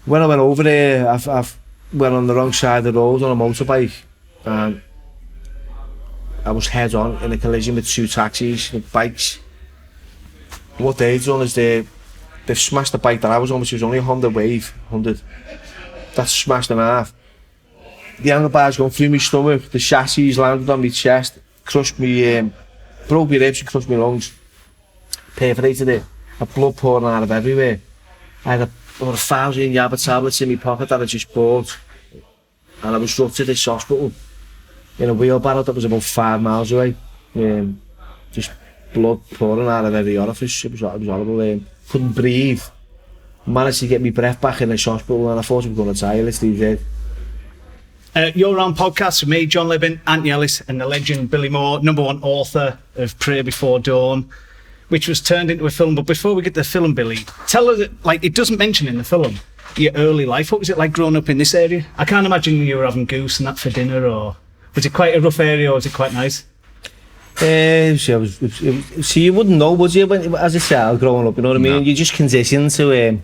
when I went over there, I went on the wrong side of the road on a motorbike, and I was head on in a collision with two taxis, with bikes. What they've done is they've smashed the bike that I was on, which was only a Honda Wave 100. That's smashed in half. The handlebars going through my stomach, the chassis landed on my chest, crushed me, broke my ribs and crushed my lungs, perforated it, had blood pouring out of everywhere. I had over 1,000 Yabba tablets in my pocket that I just bought, and I was rushed to this hospital in a wheelbarrow that was about 5 miles away. Just blood pouring out of every orifice. It was horrible. Couldn't breathe. Managed to get my breath back in this hospital, and I thought I was going to die. Literally dead. You're on podcast with me, John Lebbon, Anthony Ellis, and the legend Billy Moore, #1 author of Prayer Before Dawn, which was turned into a film. But before we get to the film, Billy, tell us, like, it doesn't mention in the film your early life. What was it like growing up in this area? I can't imagine you were having goose and that for dinner, or was it quite a rough area, or was it quite nice? See, you wouldn't know, would you, when, as a child growing up, you know what I mean? No. You're just conditioned to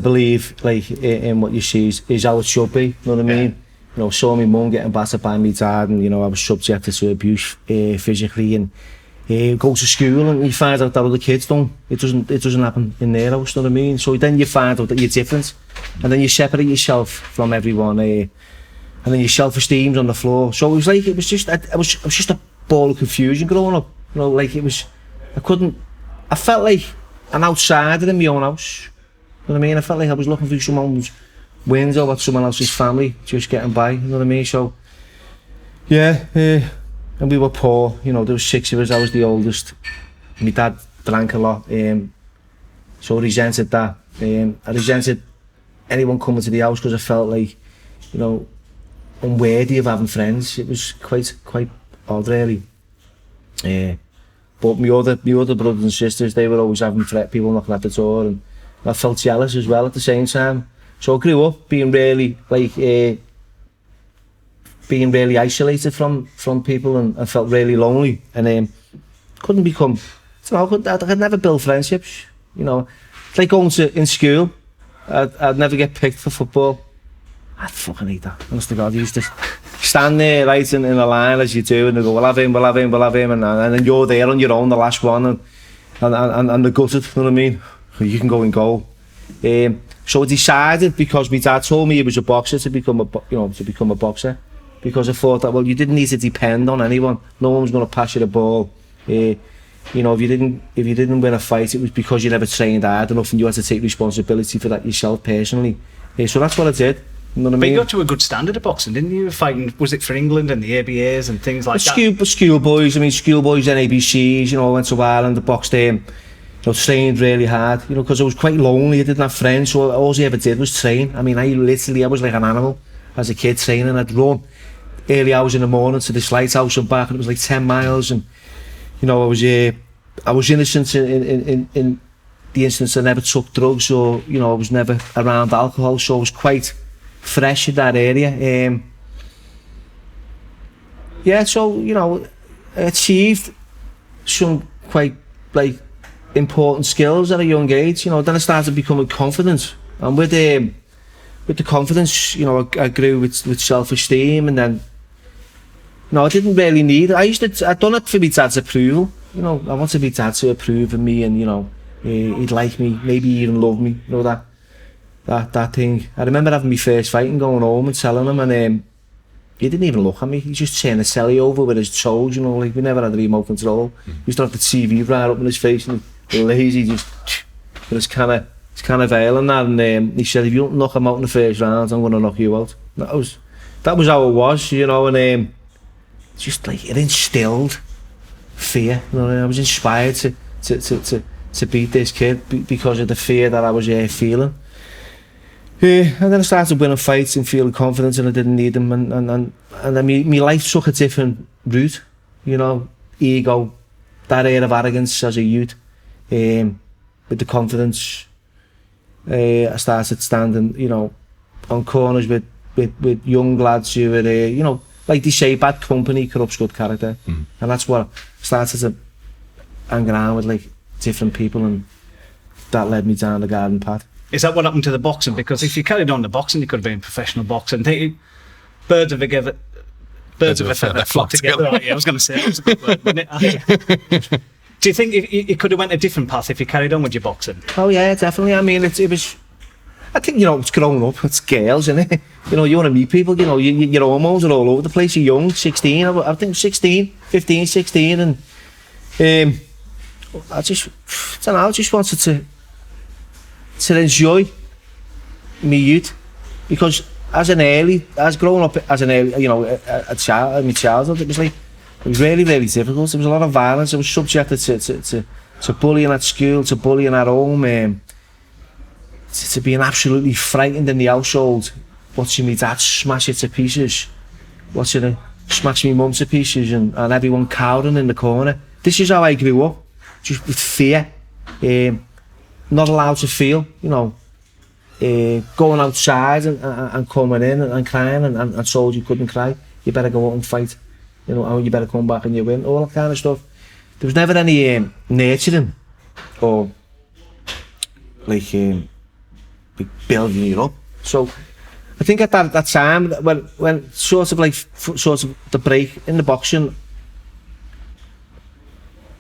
believe, like, in what you see is how it should be, you know what I mean? You know, saw my mum getting battered by my dad, and, you know, I was subjected to abuse physically, and go to school and you find out that other kids don't. It doesn't happen in their house, you know what I mean? So then you find out that you're different, and then you separate yourself from everyone, and then your self-esteem's on the floor. So it was just a ball of confusion growing up. You know, like I felt like an outsider in my own house. You know what I mean? I felt like I was looking through someone's window at someone else's family, just getting by, you know what I mean? So, yeah, and we were poor, you know, there was 6 of us, I was the oldest. My dad drank a lot, so I resented that. I resented anyone coming to the house because I felt like, you know, unworthy of having friends. It was quite odd, really. But my other brothers and sisters, they were always having people knocking at the door, and I felt jealous as well at the same time. So I grew up being really isolated from people, and I felt really lonely, and couldn't become, you know, I could never build friendships, you know. It's like going in school, I'd never get picked for football. I'd fucking hate that, honest to God. You used to stand there right in a line as you do, and they go, we'll have him, and then you're there on your own, the last one, and the gutted, you know what I mean? You can go and goal. So I decided, because my dad told me he was a boxer, to become a boxer, because I thought that, well, you didn't need to depend on anyone. No one was going to pass you the ball. You know, if you didn't win a fight, it was because you never trained hard enough, and you had to take responsibility for that yourself personally. So that's what I did. You know what I mean? But you got to a good standard of boxing, didn't you? Fighting, was it for England and the ABAs and things like that? Schoolboys, NABCs, you know, I went to Ireland, I boxed there, you know, trained really hard, you know, because I was quite lonely, I didn't have friends, so all I ever did was train. I mean, I was like an animal as a kid training. I'd run early hours in the morning to this lighthouse and back, and it was like 10 miles, and, you know, I was innocent in the instance I never took drugs, or, you know, I was never around alcohol, so I was quite fresh in that area. So, you know, I achieved some quite, like, important skills at a young age, you know. Then I started becoming confident, and with the confidence, you know, I grew with self-esteem, and then, you know, I didn't really need it. I'd done it for my dad's approval, you know. I wanted my dad to approve of me, and, you know, he'd like me, maybe even love me, you know, that thing. I remember having my first fight and going home and telling him, and he didn't even look at me. He just turned the celly over with his toes, you know, like we never had remote control. He used to have the TV right up in his face, and lazy, just with his kind of ale and that, and he said, if you don't knock him out in the first round, I'm going to knock you out. That was how it was, you know, and just like it instilled fear, you know. I was inspired to beat this kid because of the fear that I was feeling. And then I started winning fights and feeling confident, and I didn't need them, and then my life took a different route, you know. Ego, that air of arrogance as a youth, with the confidence, I started standing, you know, on corners with young lads who were, you know, like they say, bad company corrupts good character, and that's what I started to hang around with, like, different people, and that led me down the garden path. Is that what happened to the boxing? Because if you carried on the boxing, you could have been professional boxing. Birds of a feather flock together. Right, yeah, I was going to say, that was a good word, wasn't it? Do you think you could have went a different path if you carried on with your boxing? Oh yeah, definitely. I mean, it was. I think, you know, it's growing up. It's girls, isn't it? You know, you want to meet people. You know, your hormones are all over the place. You're young, 16. I think 16, 15, 16, and I don't know. I just wanted to enjoy my youth, because as growing up as an early, you know, a child, in my childhood, it was really, really difficult. There was a lot of violence. I was subjected to bullying at school, to bullying at home, to being absolutely frightened in the household, watching me dad smash it to pieces, watching her smash me mum to pieces, and everyone cowering in the corner. This is how I grew up, just with fear, not allowed to feel, you know, going outside and coming in and crying and told you couldn't cry, you better go out and fight, you know, and you better come back and you win, all that kind of stuff. There was never any nurturing or like building you up. So I think at that time, when sort of the break in the boxing,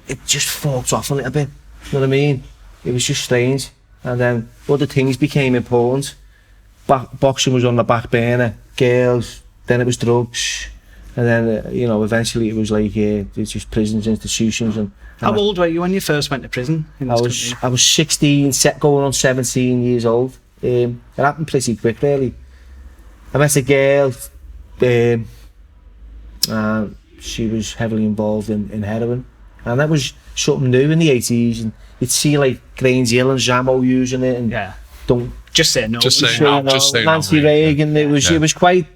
it just forked off a little bit, you know what I mean? It was just strange, and then other things became important. Boxing was on the back burner, girls, then it was drugs, and then you know, eventually it was like it's just prisons, institutions. And how old were you when you first went to prison in this country? I was 16, going on 17 years old. It happened pretty quick, really. I met a girl, and she was heavily involved in heroin, and that was something new in the 80s, and you'd see like Grange Hill and Zamo using it, and yeah, don't just say no. Just say no. Just say Nancy no. Reagan. It was quite,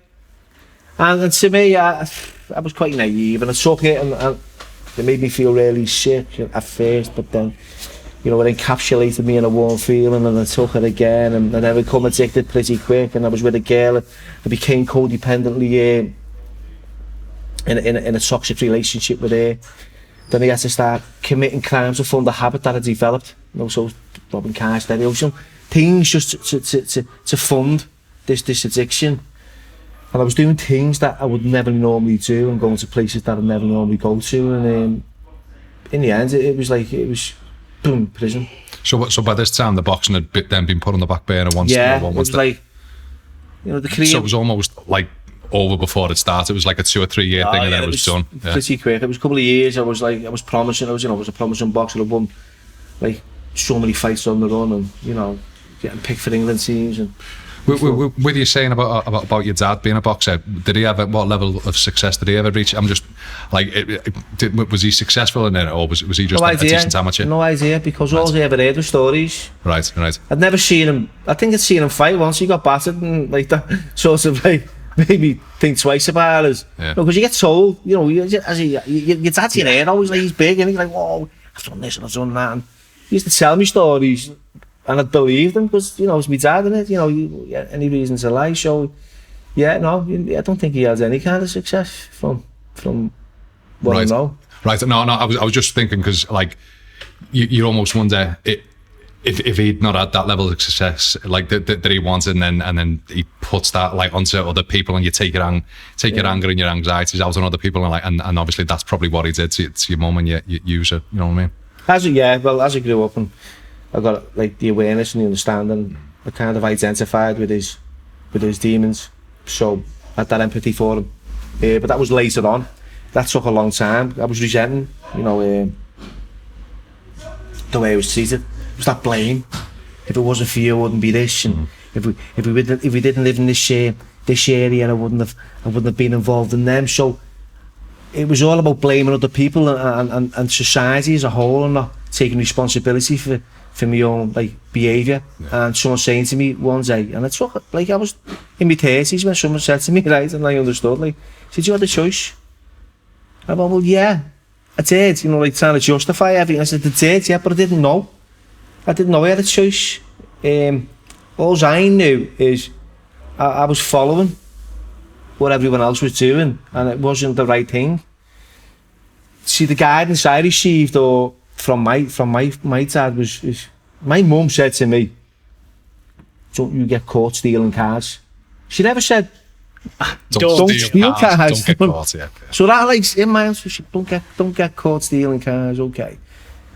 and to me, I was quite naive, and I took it, and it made me feel really sick at first, but then, you know, it encapsulated me in a warm feeling, and I took it again, and I become addicted pretty quick, and I was with a girl, I became codependently in a toxic relationship with her. Then I had to start committing crimes to fund the habit that I developed, you know, so robbing cars, some things just to fund this addiction. And I was doing things that I would never normally do, and going to places that I'd never normally go to, and in the end it was boom, prison. So by this time the boxing had then been put on the back burner once. Yeah, it was like, you know, the career. So it was almost like over before it started. It was like a 2 or 3 year thing, and then it was done. Pretty quick. It was a couple of years. I was promising. I was a promising boxer. I won like so many fights on the run, and you know, getting picked for England teams. And with you saying about your dad being a boxer, did he ever, what level of success did he ever reach? I'm just like, was he successful in it, or was he just a decent amateur? No idea, because all I ever heard was stories. Right. I'd never seen him. I think I'd seen him fight once. He got battered, and like that sort of like made me think twice about it. Yeah. Because you get told, you know, your dad's in there, always like he's big, and he's like, whoa, I've done this and I've done that. And he used to tell me stories, and I'd believe them, because, you know, it's my dad, innit? You know, any reason to lie. So, yeah, no, I don't think he has any kind of success from what I know. Right. No, I was just thinking, because like you almost wonder if he'd not had that level of success like that he wanted, and then he puts that like onto other people, and you take your anger and your anxieties out on other people, and obviously that's probably what he did to your mum, and you use it. You know what I mean? As I grew up and I got like the awareness and the understanding, I kind of identified with his demons, so I had that empathy for him. But that was later on. That took a long time. I was resenting, you know, the way I was treated. It was that blame. If it wasn't for you, I wouldn't be this. And if we didn't live in this area, I wouldn't have been involved in them. So it was all about blaming other people and society as a whole, and not taking responsibility for my own like behaviour. Yeah. And someone saying to me one day, and I took it like I was in my 30s when someone said to me, right, and I understood, like, said, you had a choice. I went, well, yeah, I did, you know, like trying to justify everything. I said, I did, yeah, but I didn't know I had a choice. All I knew is I was following what everyone else was doing, and it wasn't the right thing. See, the guidance I received from my dad was my mum said to me, don't you get caught stealing cars. She never said, Don't steal cars. Don't get caught, yeah. So that like in my answer, she don't get caught stealing cars, okay.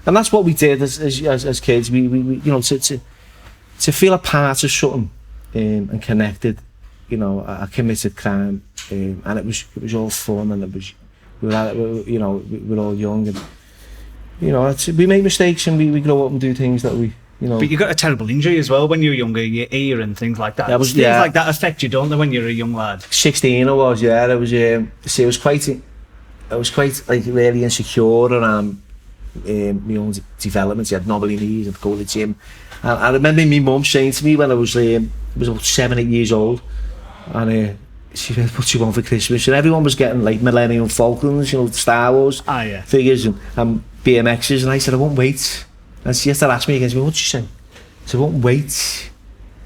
And that's what we did as kids. We you know, to feel a part of something and connected. You know, I committed crime, and it was all fun, and we were all young, and you know, we make mistakes and we grow up and do things that we, you know. But you got a terrible injury as well when you were younger, your ear and things like that. Things like that affect you, don't they, when you're a young lad? 16 I was, yeah. I was quite like really insecure around my own development. I had knobbly knees, I'd go to the gym. I remember my mum saying to me when I was about 7, 8 years old, and she said, "What do you want for Christmas?" And everyone was getting like Millennium Falcons, you know, Star Wars figures and BMXs, and I said, "I won't wait." And she used to ask me again, "What'd you say?" I said, "I won't wait." She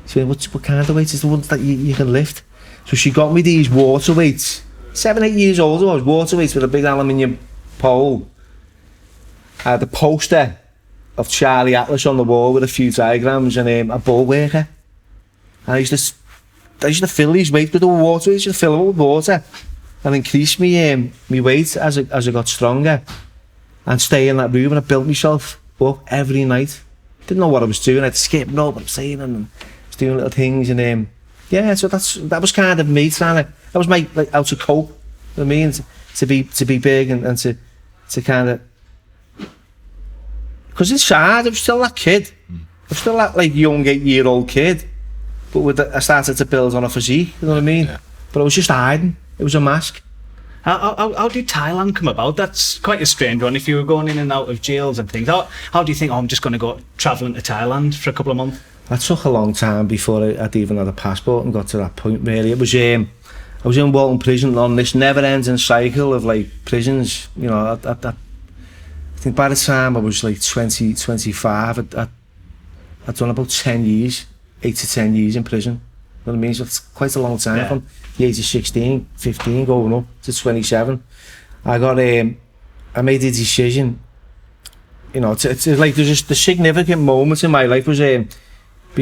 said, "What kind of weights?" It's the ones that you can lift. So she got me these water weights. 7, 8 years old I was, water weights with a big aluminium pole. I had a poster of Charlie Atlas on the wall with a few diagrams and a ball worker. And I used to fill these weights with the water. I used to fill them with water and increase me weight as I got stronger, and stay in that room. And I built myself up every night. Didn't know what I was doing. I'd skip, know what I'm saying, and I was doing little things. And yeah, so that was kind of me trying to. That was my how to cope. You know what I mean, to be big and to kind of. Because inside, I was still that kid. I was still that like young 8-year-old kid. But I started to build on a physique, you know what I mean? Yeah. But I was just hiding. It was a mask. How did Thailand come about? That's quite a strange one. If you were going in and out of jails and things, how do you think, I'm just going to go travelling to Thailand for a couple of months? That took a long time before I'd even had a passport and got to that point, really. It was, I was in Walton Prison on this never-ending cycle of like prisons. You know, I think by the time I was like 20, 25, I'd done about 10 years, 8 to 10 years in prison. You know what I mean? So it's quite a long time, from the age of 16, 15, going up to 27. I made a decision, you know, to like, there's just the significant moments in my life was being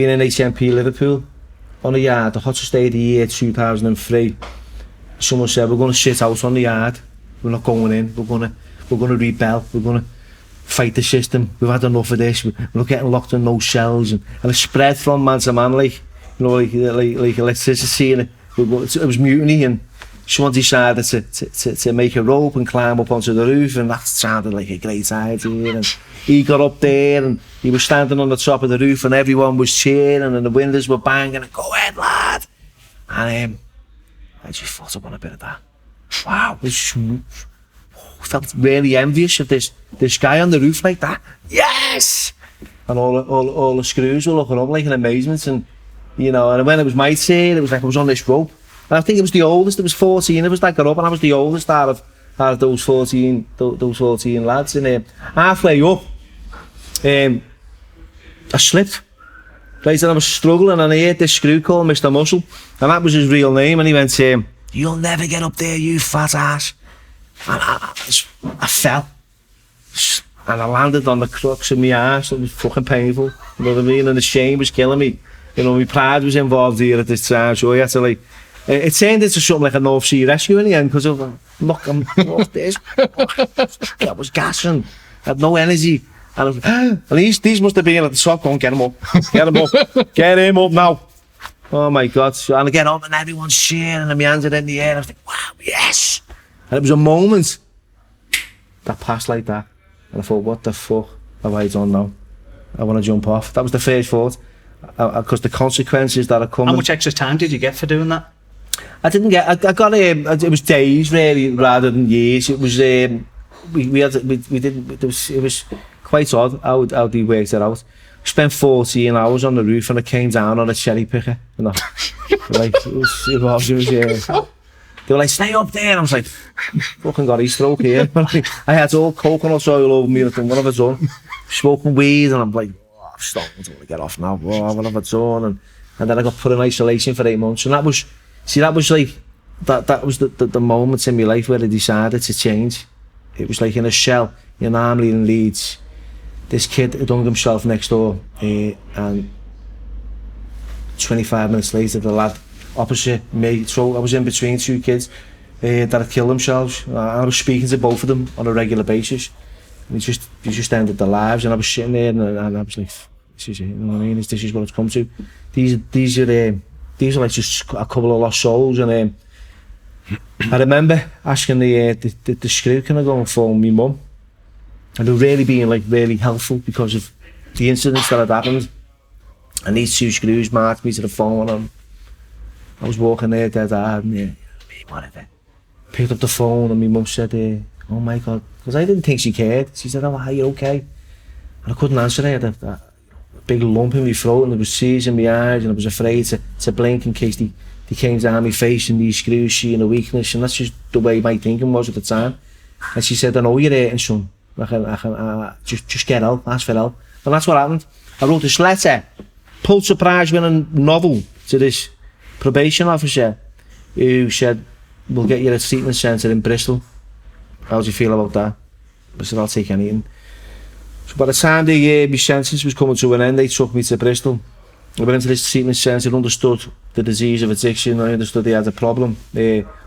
in HMP Liverpool on the yard, the hottest day of the year, 2003. Someone said, "We're going to sit out on the yard. We're not going in. We're going to rebel. We're going to fight the system. We've had enough of this. We're not getting locked in those cells." And it spread from man to man, like, you know, like electricity, and it was mutiny. And someone decided to make a rope and climb up onto the roof, and that sounded like a great idea. And he got up there, and he was standing on the top of the roof, and everyone was cheering, and the windows were banging, and "Go ahead, lad!" And I just thought, I want a bit of that. Wow, I felt really envious of this guy on the roof like that. Yes! And all the screws were looking up like in amazement, and you know, and when it was my turn, it was like I was on this rope. And I think it was the oldest, it was 14 of us that got up, and I was the oldest out of those 14 lads. And halfway up, I slipped. Right, and I was struggling, and I heard this screw called Mr. Muscle, and that was his real name, and he went, "You'll never get up there, you fat ass." And I fell, and I landed on the crux of my arse. It was fucking painful, you know what I mean? And the shame was killing me. You know, my pride was involved here at this time, so I had to like. It turned into something like a North Sea rescue in the end, because I'm off this. I was gassing, I had no energy, and I was, and these must have been at the top going, "Get him up, get him up now." Oh my God! So, and I get up, and everyone's cheering, and my hands are in the air. I was like, "Wow, yes!" And it was a moment that passed like that, and I thought, "What the fuck have I done now? I want to jump off." That was the first thought, because the consequences that are coming. How much extra time did you get for doing that? I didn't get. I got it was days really, rather than years. It was we didn't. It was quite odd how they worked it out. We spent 14 hours on the roof, and I came down on a cherry picker. You know, like it was. They were like, "Stay up there." And I was like, "Fucking got a stroke here." I had all coconut oil over me. I thought, "What have I done?" Smoking weed, and I'm like, "Oh, I'm stoned. I want to get off now. Oh, what have I done?" And then I got put in isolation for 8 months. And that was like, that was the moment in my life where I decided to change. It was like in a shell in Armley in Leeds. This kid had hung himself next door and 25 minutes later, the lad opposite me, so I was in between two kids that had killed themselves. I was speaking to both of them on a regular basis. And they just ended their lives, and I was sitting there and I was like, this is it, you know what I mean? This is what it's come to. These are like just a couple of lost souls. And I remember asking the screw, can I go and phone my mum? And they were really being like really helpful because of the incidents that had happened. And these two screws marked me to the phone, and I was walking there dead hard, and whatever. Picked up the phone, and my mum said, oh my God, because I didn't think she cared. She said, oh, are you okay? And I couldn't answer her. I had a big lump in my throat, and there was tears in my eyes, and I was afraid to blink in case they came down my face and these screws, seeing a weakness, and that's just the way my thinking was at the time. And she said, I know you're hurting, son. I can just get help, ask for help. And that's what happened. I wrote this letter, Pulitzer Prize winning novel, to this probation officer who said, we'll get you a treatment centre in Bristol. How do you feel about that? I said, I'll take anything. So by the time my sentence was coming to an end, they took me to Bristol. I went into this treatment centre, understood the disease of addiction, I understood they had a problem.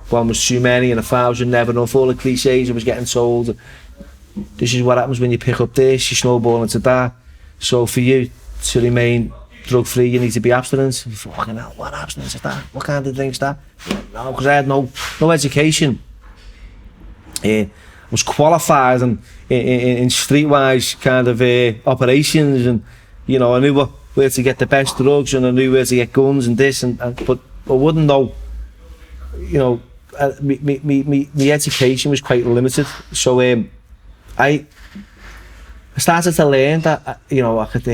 One was too many and 1,000 never enough, all the cliches I was getting told. This is what happens when you pick up this, you snowball into that. So for you to remain drug free, you need to be abstinent. Fucking hell, what abstinence is that? What kind of drinks is that? No, because I had no education. I was qualified in streetwise kind of operations, and you know, I knew where to get the best drugs, and I knew where to get guns and this, but I wouldn't know. You know, my education was quite limited, so I started to learn that you know I could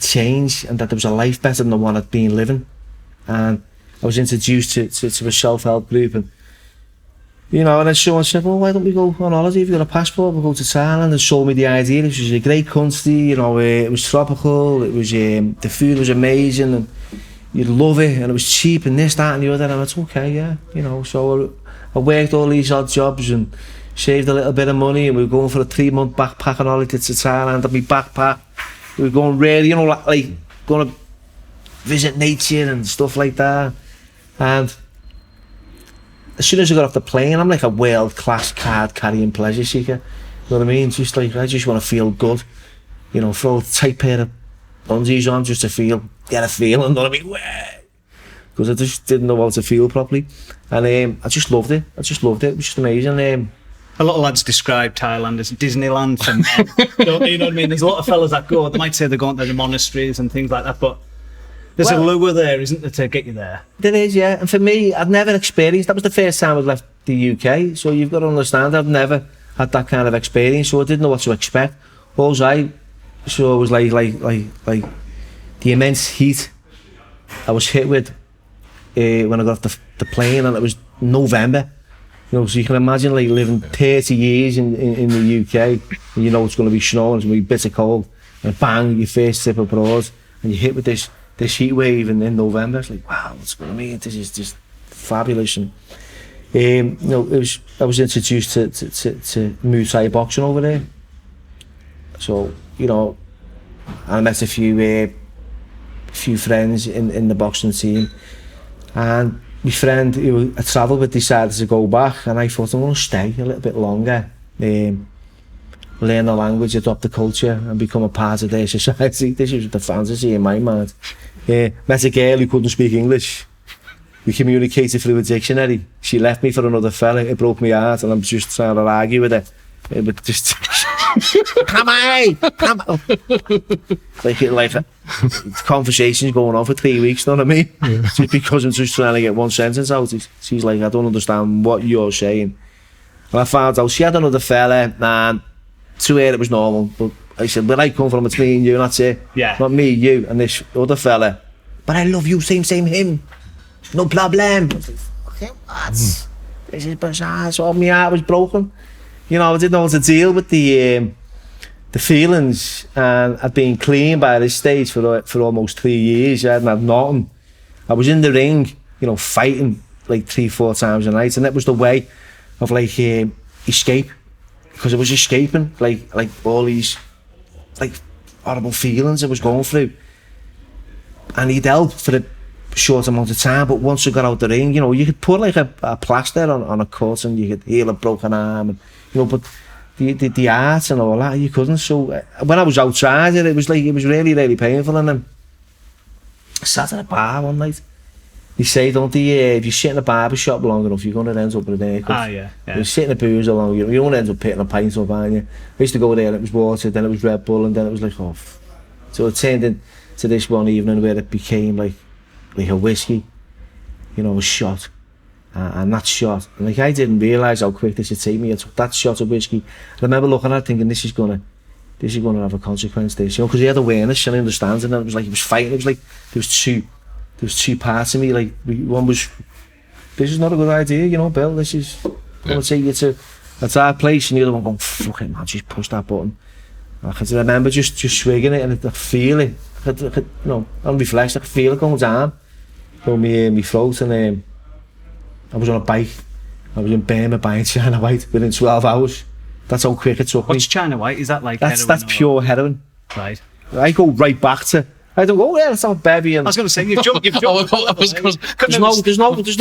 change, and that there was a life better than the one I'd been living. And I was introduced to a self-help group, and you know, and then someone said, well, why don't we go on holiday? If you've got a passport, we'll go to Thailand, and showed me the idea. This was a great country, you know, it was tropical, it was the food was amazing, and you'd love it, and it was cheap, and this, that and the other, and it's okay, yeah, you know. So I worked all these odd jobs and saved a little bit of money, and we were going for a 3-month backpacking holiday to Thailand. And my backpack, we were going really, you know, like going to visit nature and stuff like that. And as soon as I got off the plane, I'm like a world-class card-carrying pleasure seeker. You know what I mean? Just like, I just want to feel good. You know, throw a tight pair of undies on just to get a feeling, you know what I mean? Because I just didn't know how to feel properly. And I just loved it. It was just amazing. A lot of lads describe Thailand as Disneyland for men. Don't they? You know what I mean? There's a lot of fellas that go, they might say they're going to the monasteries and things like that, but there's a lure there, isn't there, to get you there? There is, yeah. And for me, I'd never experienced, that was the first time I'd left the UK, so you've got to understand, I've never had that kind of experience, so I didn't know what to expect. All I saw was like the immense heat I was hit with when I got off the plane, and it was November. You know, so you can imagine like living 30 years in the UK, and you know it's going to be snow and it's going to be bitter cold, and bang, your first trip abroad, and you're hit with this heat wave in November. It's like, wow, what's going on here? This is just fabulous. And you know, I was introduced to Muay Thai boxing over there. So you know, I met a few friends in the boxing team, and my friend who I travelled with decided to go back, and I thought I'm going to stay a little bit longer, learn the language, adopt the culture, and become a part of their society. This was the fantasy in my mind. Met a girl who couldn't speak English. We communicated through a dictionary. She left me for another fella. It broke my heart, and I'm just trying to argue with her. But just come on. Like conversations going on for 3 weeks, you know what I mean? Yeah. Just because I'm just trying to get one sentence out. She's like, I don't understand what you're saying. And I found out she had another fella, and to her it was normal. But I said, where I come from, it's me and you, and that's it. Yeah. Not me, you, and this other fella. But I love you, same, him. No problem. I was like, okay, what? This is bizarre. So my heart was broken. You know, I didn't know how to deal with the feelings, and I'd been clean by this stage for almost 3 years. I hadn't had nothing. I was in the ring, you know, fighting like 3-4 times a night, and that was the way of like escape, because I was escaping like all these like horrible feelings I was going through. and he'd help for a short amount of time, but once you got out the ring, you know, you could put like a plaster on a cut and you could heal a broken arm, and, you know, but the art and all that, you couldn't. So when I was outside it was really, really painful. And then I sat at a bar one night. They say, don't they, if you sit in a barber shop long enough, you're going to end up with an haircut. Yeah. You sit in a boozer long, you don't end up pitting a pint up, aren't you? I used to go there and it was water, then it was Red Bull, and then it was like, So it turned into this one evening where it became like a whiskey, you know, a shot. And that shot, and like I didn't realise how quick this would take me. I took that shot of whiskey. I remember looking at it thinking, this is gonna have a consequence, this, you know, because he had awareness and he understands, and it was like he was fighting. It was like there was two parts of me. Like one was, this is not a good idea, you know, Bill. This is gonna take you to a dark place, and the other one going, fuck it, man, just push that button. I can remember just swigging it, and I feel it. I could, you know, on reflex, I could feel it going down my throat, and I was on a bike. I was in Birmingham buying China White within 12 hours. That's how quick it took me. What's China White? Is that like that's heroin? Pure heroin. Right. I go right back to. I don't go, yeah, let's have a bevy. And I was going to say, you've jumped. There's no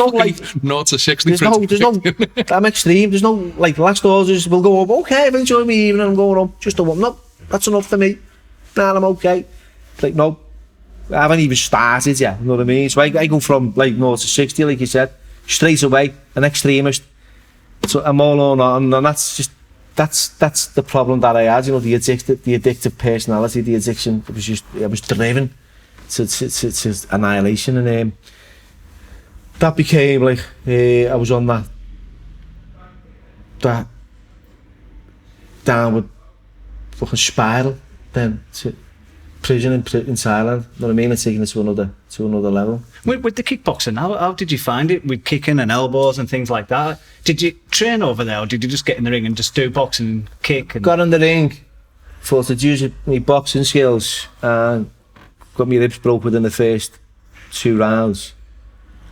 like 0 to 60. There's no. I'm extreme. There's no like last orders. We'll go up. Okay, I've enjoyed my evening. I'm going up. Just a one. No, that's enough for me. Nah, I'm okay. Like no, I haven't even started yet. You know what I mean? So I go from like 0 to 60, like you said, straight away. An extremist. So I'm all on, and that's the problem that I had. You know, the addictive personality, the addiction. I was driven to annihilation, and that became like I was on that downward fucking spiral, then to prison in Thailand. You know what I mean? And taking it to another level. With the kickboxing, how did you find it with kicking and elbows and things like that? Did you train over there, or did you just get in the ring and just do boxing and kick? And... Got in the ring, thought I'd use my boxing skills, and got my ribs broke within the first 2 rounds.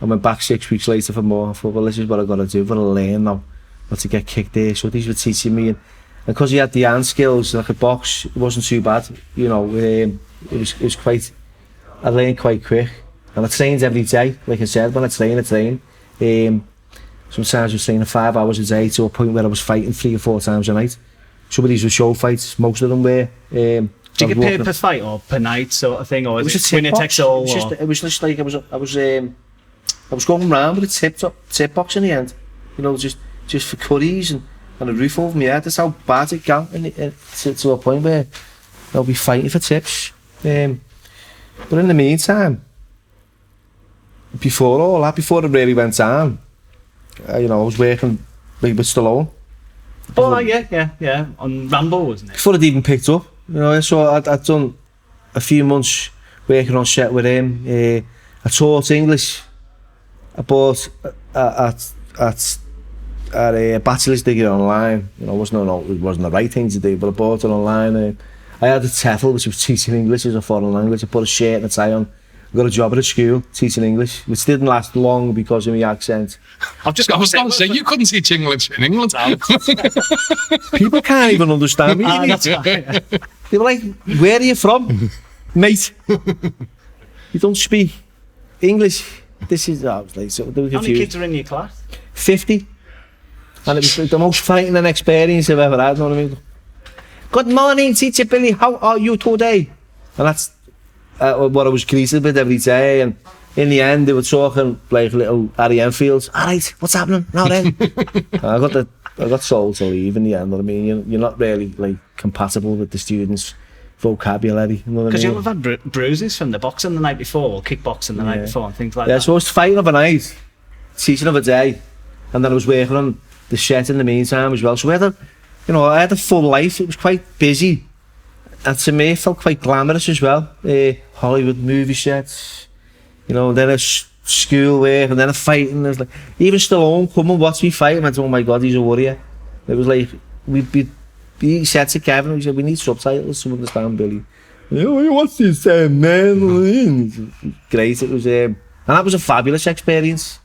I went back 6 weeks later for more. I thought, well, this is what I've got to do. I've got to learn now not to get kicked there. So these were teaching me, and because he had the hand skills, like a box, it wasn't too bad. You know, it was quite. I learned quite quick, and I trained every day. Like I said, when I train. Sometimes I was training 5 hours a day to a point where I was fighting 3 or 4 times a night. Some of these were show fights. Most of them were. Do you get paid per fight or per night sort of thing, or is it winner takes all? It was just like I was going round with a tip box in the end. You know, just for curries and a roof over my head. That's how bad it got to a point where I'll be fighting for tips. But in the meantime, before it really went down, you know, I was working with Stallone. Oh yeah, on Rambo, wasn't it? Before it even picked up, you know, so I'd done a few months working on set with him. I taught English. I bought a bachelor's degree online. You know, it wasn't the right thing to do, but I bought it online. I had a TEFL, which was teaching English as a foreign language. I put a shirt and a tie on. I got a job at a school teaching English, which didn't last long because of my accent. I was going to say, you couldn't teach English in England. People can't even understand me. That's right. They were like, where are you from? Mate, you don't speak English. This is, I was like, so they were confused. How many kids are in your class? 50. And it was like the most frightening experience I've ever had, you know what I mean? Good morning, teacher Billy, how are you today? And that's what I was greeted with every day. And in the end, they were talking like little Harry Enfields. All right, what's happening now then? I got sold to leave in the end, you know what I mean? You're not really like compatible with the students' vocabulary, you know what I mean? Because you'll have had bruises from the boxing the night before, or kickboxing the night before, and things like that. Yeah, so I was fighting of a night, teaching of a day, and then I was working on the set in the meantime as well. So I had a full life. It was quite busy, and to me it felt quite glamorous as well. Hollywood movie sets, you know, then a school work, and then a fighting. It was like, even Stallone come and watch me fight, and I went, oh my god, he's a warrior. It was like, he said to Kevin, he said, we need subtitles to understand Billy. What's this man? Great, it was, and that was a fabulous experience,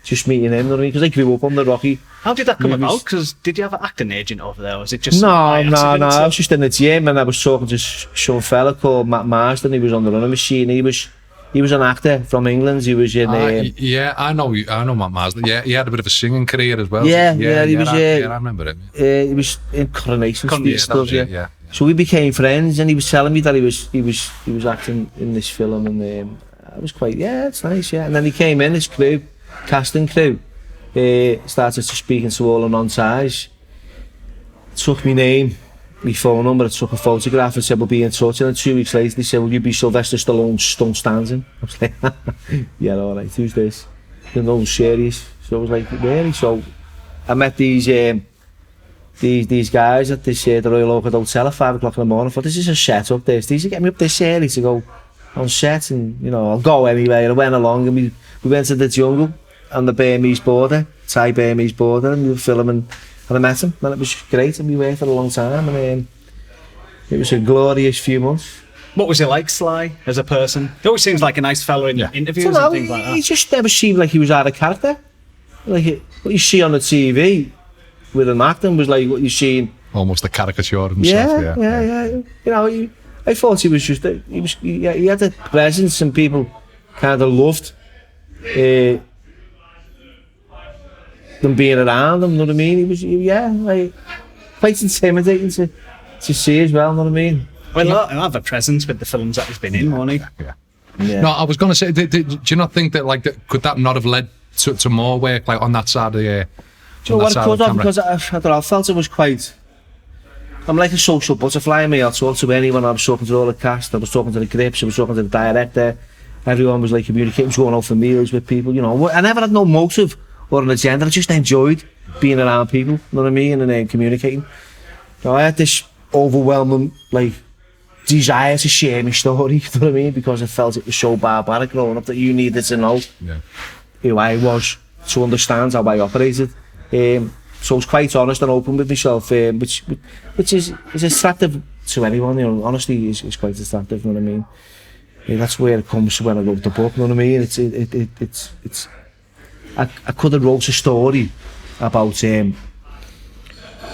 just meeting him, you know what I mean? Because I grew up on the Rocky. How did that come about? Because did you have an acting agent over there, or was it just... No, I was just in the gym, and I was talking to some fella called Matt Marsden. He was on the running machine. He was he was an actor from England. He was in. Yeah, I know Matt Marsden. Yeah, he had a bit of a singing career as well. Yeah, he was. I remember him. He was in Coronation Street stuff. Yeah. So we became friends, and he was telling me that he was acting in this film, and I was quite, it's nice, yeah. And then he came in, his crew, casting crew, started to speaking to all the non-ties, took my name, my phone number, I took a photograph and said we'll be in touch, and then 2 weeks later they said, will you be Sylvester Stallone's stunt stand-in? I was like, yeah, alright, who's this? They're no serious. So I was like, really? So I met these guys at this the Royal Oak Hotel at 5 o'clock in the morning. I thought, this is a set up this. These are getting me up this early to go on set, and you know, I'll go anyway. And I went along, and we went to the jungle on the Burmese border, Thai Burmese border, and we were filming, and I met him, and it was great, and we worked for a long time, and it was a glorious few months. What was he like, Sly, as a person? He always seems like a nice fella in interviews and things like that. He just never seemed like he was out of character. Like what you see on the TV with him acting was like what you seen. Almost a caricature of himself. Yeah. You know, I thought he was just he had a presence, and people kind of loved them being around him. You know what I mean? He was like quite intimidating to see as well. You know what I mean? Well, he'll have a presence with the films that he's been in, won't he? Yeah. No, I was going to say, do you not think that could that not have led to more work on that side of the? Do you know what it could have? Because I don't know, I felt it was quite. I'm like a social butterfly in me. I'll talk to anyone. I was talking to all the cast. I was talking to the grips. I was talking to the director. Everyone was like communicating, going out for meals with people. You know, I never had no motive or an agenda. I just enjoyed being around people. You know what I mean? And then communicating. So I had this overwhelming desire to share my story. You know what I mean? Because I felt it was so barbaric growing up that you needed to know who I was to understand how I operated. So I was quite honest and open with myself, which is attractive to anyone. You know, honesty is quite attractive. You know what I mean? That's where it comes when I wrote the book. You know what I mean? It's. I could have wrote a story about and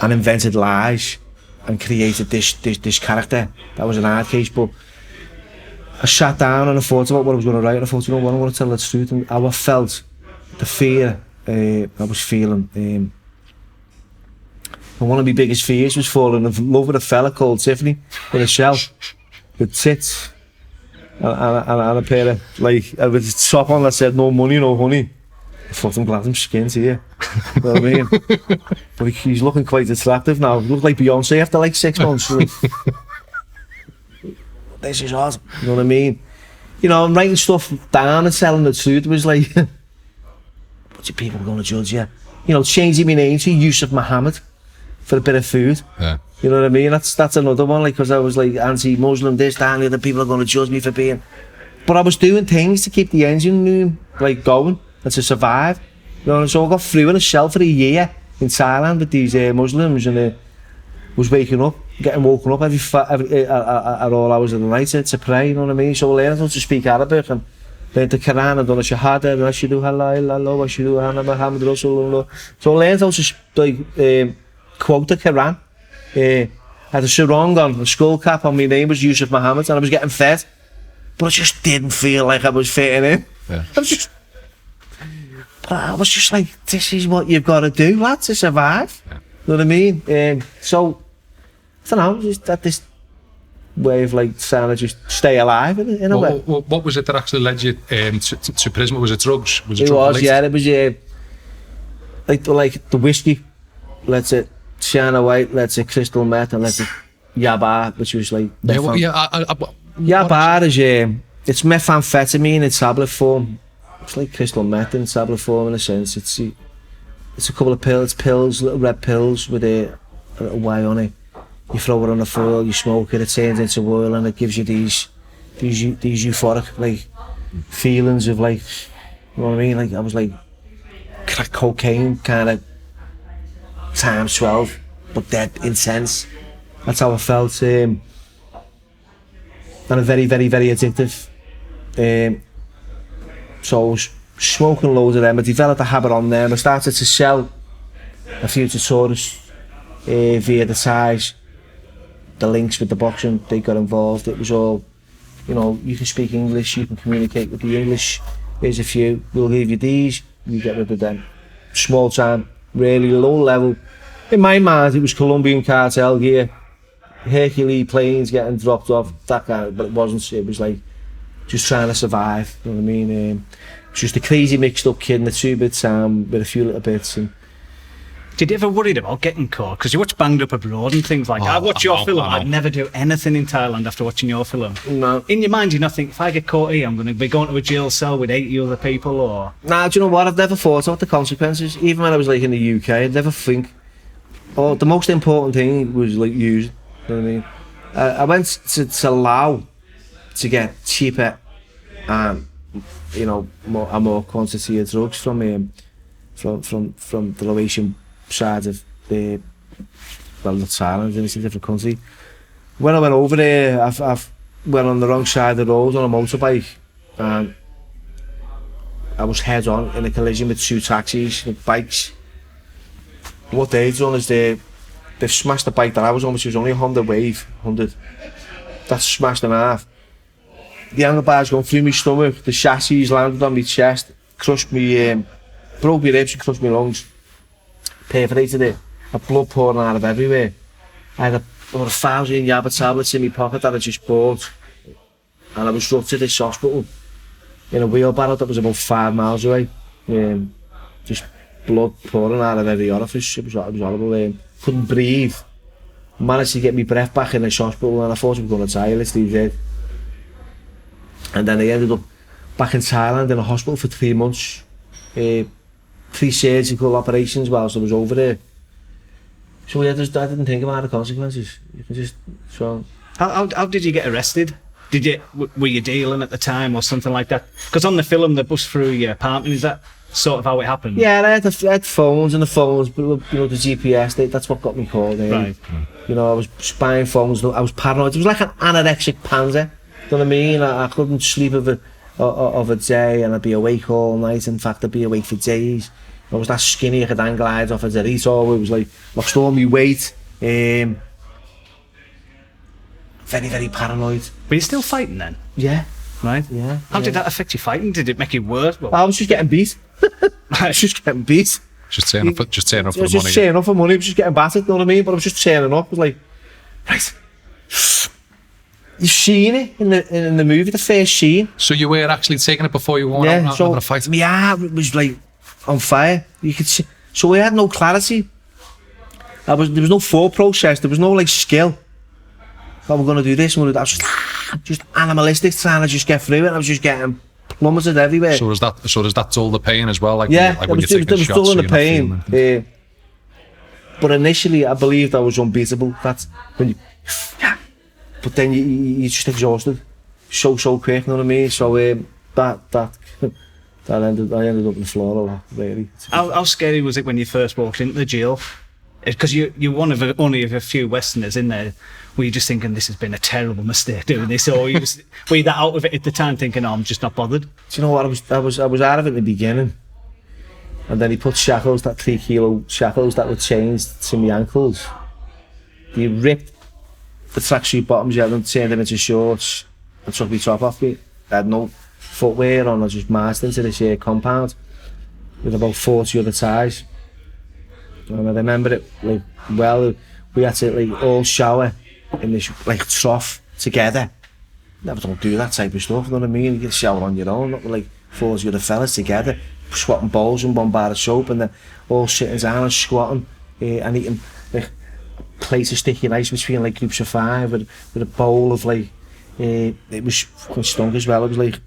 invented lies and created this character that was an hard case, but I sat down and I thought about what I was going to write, and I thought, you know what, I want to tell the truth, and how I felt, the fear I was feeling. And one of my biggest fears was falling in love with a fella called Tiffany with a shell, with tits, and a pair of, with a top on that said, no money, no honey. I thought, I'm glad I'm skinned here. You know what I mean? But he's looking quite attractive now. He looked like Beyonce after 6 months. This is awesome. You know what I mean? You know, I'm writing stuff down and telling the truth. It was like, what's your people going to judge you? You know, changing my name to Yusuf Muhammad for a bit of food. Yeah. You know what I mean? That's another one, because I was anti-Muslim, this, that, and the other. People are going to judge me for being. But I was doing things to keep the engine room going and to survive. You know, so I got through in a cell for a year in Thailand with these Muslims, and was getting woken up every at all hours of the night to pray. You know what I mean? So I learned how to speak Arabic and learned the Quran and done a Shahada, and Ashhadu an la ilaha illallah, Ashhadu anna Muhammad Rasulullah. So I learned how to quote the Quran. I had a sarong on, a skull cap on. My name was Yusuf Muhammad, and I was getting fed, but I just didn't feel like I was fitting in. Yeah. I was just like, this is what you've got to do, lad, to survive. Yeah. You know what I mean? So, I don't know, just had this way of trying to just stay alive in a way. What was it that actually led you to prison? Was it drugs? Was it it was like the whiskey. Let's it Shana White, let's it crystal meth, and let's it Yaba, which was like. Yaba is it's methamphetamine in tablet form. It's like crystal meth in tablet form in a sense. It's a couple of pills, little red pills with a Y on it. You throw it on the foil, you smoke it, it turns into oil, and it gives you these euphoric feelings of you know what I mean? I was crack cocaine kind of times 12, but dead intense. That's how I felt, and very, very, very addictive. So I was smoking loads of them. I developed a habit on them. I started to sell a few to tourists via the ties, the links with the boxing. They got involved. It was all you know, you can speak English, you can communicate with the English. Here's a few, we'll give you these, you get rid of them. Small time, really low level. In my mind, it was Colombian cartel gear, Hercules planes getting dropped off, that kind of, but it wasn't. It was like just trying to survive, you know what I mean? Just a crazy mixed up kid in a 2-bit town with a few little bits. And did you ever worried about getting caught? Because you watch Banged Up Abroad and things like that. I watch your film, I'd never do anything in Thailand after watching your film. No. In your mind, you not think, if I get caught here, I'm going to be going to a jail cell with 80 other people, or... Nah, do you know what? I've never thought about the consequences. Even when I was like in the UK, I'd never think. Oh, the most important thing was like using. You know what I mean? I went to Laos to get cheaper and, you know, a more quantity of drugs from the Laotian side of the, well, not Thailand, it's a different country. When I went over there, I went on the wrong side of the road on a motorbike, and I was head on in a collision with 2 taxis with bikes. What they've done is they've smashed the bike that I was on, which was only a Honda Wave 100. That's smashed in half. The handlebars going through my stomach, the chassis landed on my chest, crushed me, broke my ribs and crushed my lungs, perforated it, had blood pouring out of everywhere. I had over 1,000 Yaba tablets in my pocket that I just bought, and I was rushed to this hospital in a wheelbarrow that was about 5 miles away. Just blood pouring out of every orifice. It was horrible. Couldn't breathe. Managed to get my breath back in this hospital, and I thought I was going to die, literally dead. And then I ended up back in Thailand in a hospital for 3 months. 3 surgical operations whilst I was over there. So yeah, I didn't think about the consequences. You can just, so... How did you get arrested? Were you dealing at the time or something like that? Because on the film, they bust through your apartment. Is that sort of how it happened? Yeah, I had phones, and the phones, but you know, the GPS, that's what got me called. Right. You know, I was spying phones, I was paranoid. It was like an anorexic panzer. You know what I mean? I couldn't sleep of a day, and I'd be awake all night. In fact, I'd be awake for days. I was that skinny, I could hang glides off a Dorito. It was like, lost all my weight. Very, very paranoid. But you're still fighting then? Yeah. Right? Yeah. How did that affect your fighting? Did it make you worse? Well, I was just getting beat. I was just getting beat. Just turning up for the money. Just turning up for money. I was just getting battered, you know what I mean? But I was just turning up. I was like, right. You've seen it in the movie, the first scene. So you were actually taking it before you went out having a fight? My heart was like on fire. You could see. So I had no clarity. There was no thought process. There was no like skill. Oh, we're going to do this. I was just animalistic, trying to just get through it. I was just getting plummeted everywhere. So does that dull the pain as well? Like yeah, when you're taking shots, dulling the pain. But initially, I believed I was unbeatable. That's when you. But then you're just exhausted, so quick. You know what I mean? So I ended up on the floor a lot, really. How scary was it when you first walked into the jail? Because you're one of only a few Westerners in there. Were you just thinking this has been a terrible mistake doing this, or were you that out of it at the time, thinking, "Oh, I'm just not bothered"? Do you know what? I was out of it in the beginning, and then he put shackles, that 3 kilo shackles that were chained to my ankles. He ripped the tracksuit bottoms, yeah, and turned them into shorts, and took my top off me. I had no footwear on. I just marched into this compound with about 40 other ties. And I remember it like well. We had to like all shower in this like trough together. Never don't do that type of stuff. You know what I mean? You get a shower on your own, not with like 40 other fellas together, swapping bowls and one bar of soap, and then all sitting down and squatting and eating like a plate of sticky rice between like groups of 5 with a bowl of like it was fucking stunk as well. It was like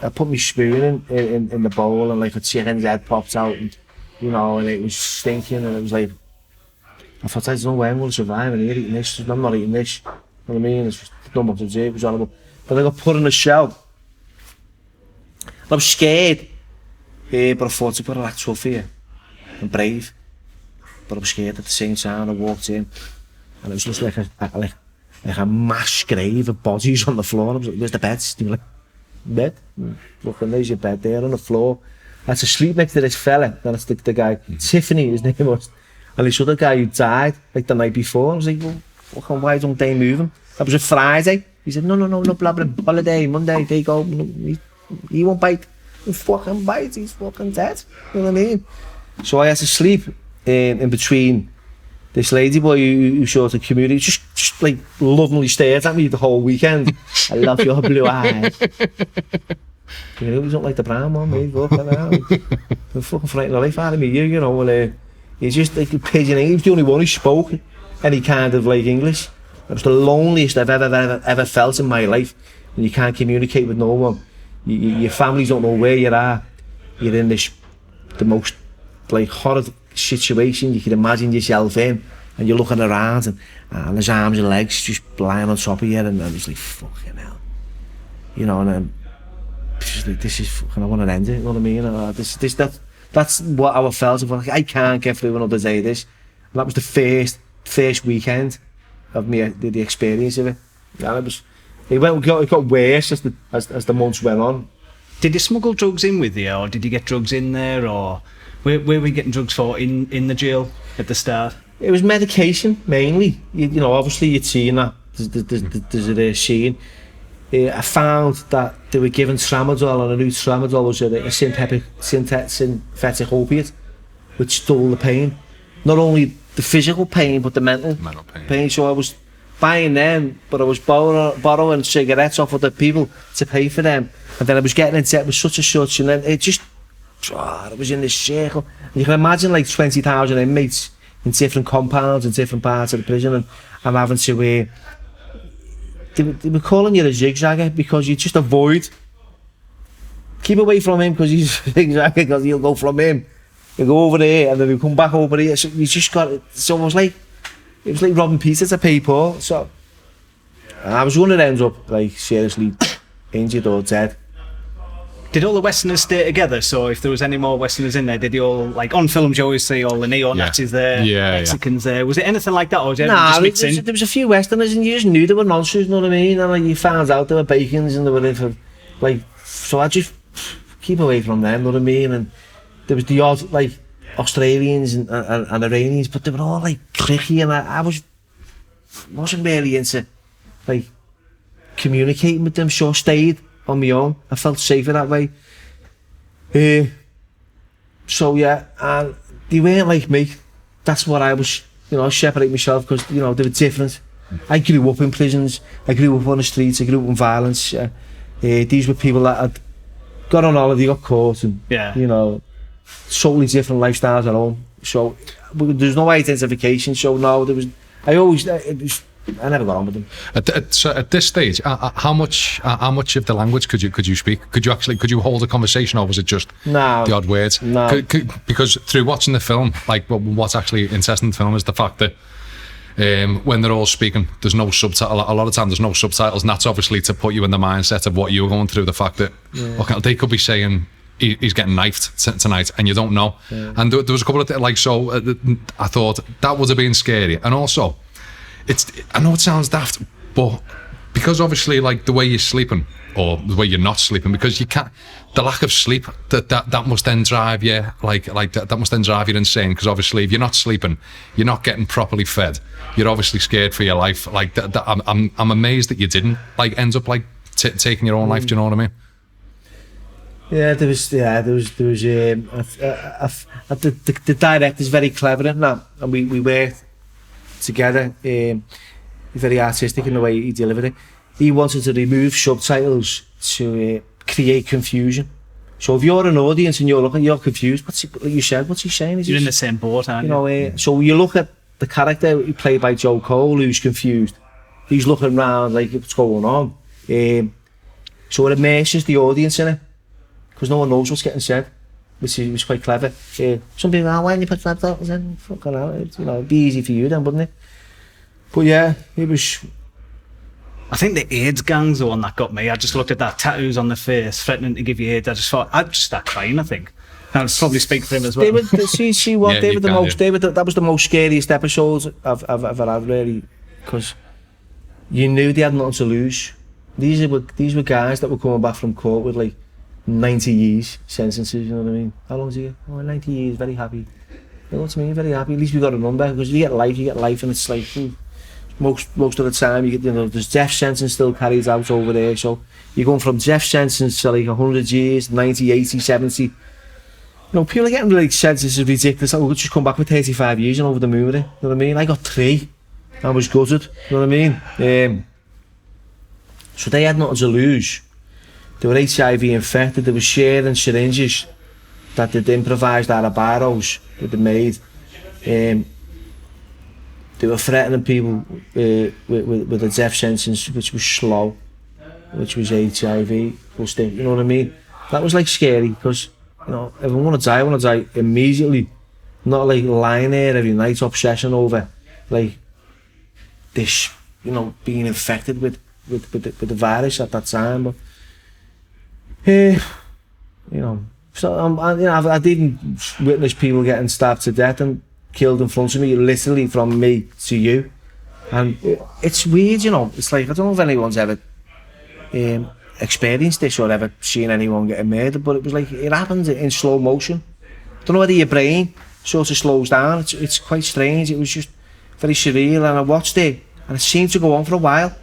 I put my spoon in the bowl, and like a chicken's head popped out, and you know, and it was stinking, and it was like I thought, there's no way I'm going to survive in here eating this. I'm not eating this. You know what I mean? It's just not what to do. It was horrible. But I got put in a shell. I was scared, but I thought I act tough here and brave. But I was scared at the same time. I walked in, and it was just like a mass grave of bodies on the floor. I was like, "Where's the beds?" And like, "Bed? Look, and there's your bed there on the floor." I had to sleep next to this fella. That's the guy, Tiffany, his name was. And this other guy who died like the night before. I was like, well, why don't they move him? That was a Friday. He said, no, blah, blah, holiday, Monday, they go, he won't bite. He fucking bites, he's fucking dead. You know what I mean? So I had to sleep in between this lady boy who sort of community, just like lovingly stared at me the whole weekend. I love your blue eyes. You know, he don't like the brown one, mate. Fucking hell. They're fucking frightening the life out of me, you know. And he's just like a pigeon. He was the only one who spoke any kind of like English. It was the loneliest I've ever felt in my life. And you can't communicate with no one. Your families don't know where you are. You're in the most like horrid situation you can imagine yourself in, and you're looking around and his arms and legs just lying on top of you, and it's like fucking hell, you know. And then just like, this is fucking, I want to end it, you know what I mean? That's what I felt. I can't get through another day of this. And that was the first weekend of me, the experience of it. And it got worse as the months went on. Did you smuggle drugs in with you, or did you get drugs in there, or where were we getting drugs for in the jail at the start? It was medication mainly. You know, obviously you'd seen that. There's a scene. I found that they were given tramadol, and I knew tramadol was a synthetic opiate, which stole the pain. Not only the physical pain, but the mental pain. So I was buying them, but I was borrowing cigarettes off other people to pay for them. And then I was getting into it with such a such, and then it just, it was in this circle. And you can imagine like 20,000 inmates in different compounds in different parts of the prison, and I'm having to they were calling you a zigzagger because you just avoid, keep away from him because he's a zigzagger, because he'll go from him, he'll go over there, and then he'll come back over here. So you just got it. So it was like robbing Peter to pay Paul. So I was going to end up like seriously injured or dead. Did all the Westerners stay together? So if there was any more Westerners in there, did they all, like on films you always see all the neo-Nazis there, Mexicans there? Was it anything like that, or was it just mixed in? There was a few Westerners, and you just knew they were monsters, you know what I mean? And like, you found out they were Bacons, and they were in for, like, so I just keep away from them, you know what I mean? And there was the odd, like, Australians and Iranians, but they were all like cliquey, and I wasn't really into like communicating with them, so I stayed on my own. I felt safer that way. So yeah, and they weren't like me. That's what I was, you know, I separate myself because, you know, they were different. I grew up in prisons, I grew up on the streets, I grew up in violence. These were people that had got on holiday, got caught, and you know, totally different lifestyles at home. So there's no identification. So no, I never got on with them. So at this stage, how much of the language could you speak? Could you hold a conversation, or was it just the odd words? No. Because through watching the film, like what's actually interesting in the film is the fact that when they're all speaking, there's no subtitle. A lot of time there's no subtitles, and that's obviously to put you in the mindset of what you're going through. The fact that okay, they could be saying he's getting knifed tonight, and you don't know. And there was a couple of like, so I thought that would have been scary, and also. I know it sounds daft, but because obviously like the way you're sleeping or the way you're not sleeping, because you can't, the lack of sleep that must then drive you that must then drive you insane, because obviously if you're not sleeping, you're not getting properly fed, you're obviously scared for your life. Like that I'm amazed that you didn't like end up like taking your own life. Do you know what I mean? Yeah, there was the director's very clever in that, and we worked together, very artistic in the way he delivered it. He wanted to remove subtitles to create confusion. So if you're an audience and you're confused, like you said, what's he saying? You're in the same boat, aren't you? So you look at the character played by Joe Cole, who's confused. He's looking around like, what's going on? So it immerses the audience in it, because no one knows what's getting said, which was quite clever. Some people why didn't you put subtitles in? Fucking hell, you know, it'd be easy for you then, wouldn't it? But yeah, it was. I think the AIDS gang's the one that got me. I just looked at that tattoos on the face, threatening to give you AIDS. I just thought I'd just start crying. I think I'd probably speak for him as well. They were the most. That was the most scariest episode I've ever had, really, because you knew they had nothing to lose. These were guys that were coming back from court with like 90 years sentences, you know what I mean? How long is he? Oh, 90 years, very happy. You know what I mean? Very happy. At least we got a number, because if you get life, and it's like, most of the time, you get, you know, there's death sentence still carried out over there. So you're going from death sentence to like 100 years, 90, 80, 70. You know, people are getting like sentences ridiculous. I could just come back with 35 years and over the moon with it. You know what I mean? I got 3. I was gutted. You know what I mean? So they had nothing to lose. They were HIV infected. They were sharing syringes that they'd improvised out of barrows that they made. They were threatening people with a death sentence, which was slow, which was HIV. You know what I mean? That was like scary because, you know, if I want to die immediately, not like lying there every night obsessing over like this, you know, being infected with the virus at that time. But you know, so I didn't witness people getting stabbed to death and killed in front of me, literally from me to you, and it's weird, you know. It's like, I don't know if anyone's ever experienced this or ever seen anyone getting murdered, but it was like it happened in slow motion. I don't know whether your brain sort of slows down. It's quite strange. It was just very surreal, and I watched it, and it seemed to go on for a while.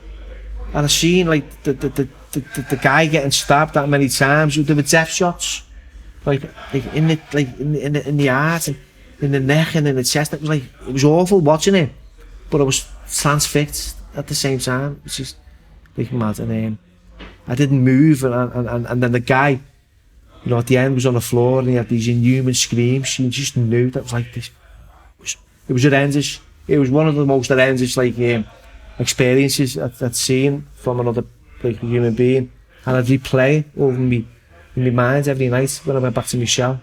And I seen like the guy getting stabbed that many times. There were death shots, like in the heart and in the neck and in the chest. It was awful watching it, but I was transfixed at the same time, which is like mad. And I didn't move, and then the guy, you know, at the end was on the floor and he had these inhuman screams. You just knew that was like this. It was horrendous. It was one of the most horrendous experiences I'd seen from another like human being, and I'd replay it over me in my mind every night when I went back to my cell.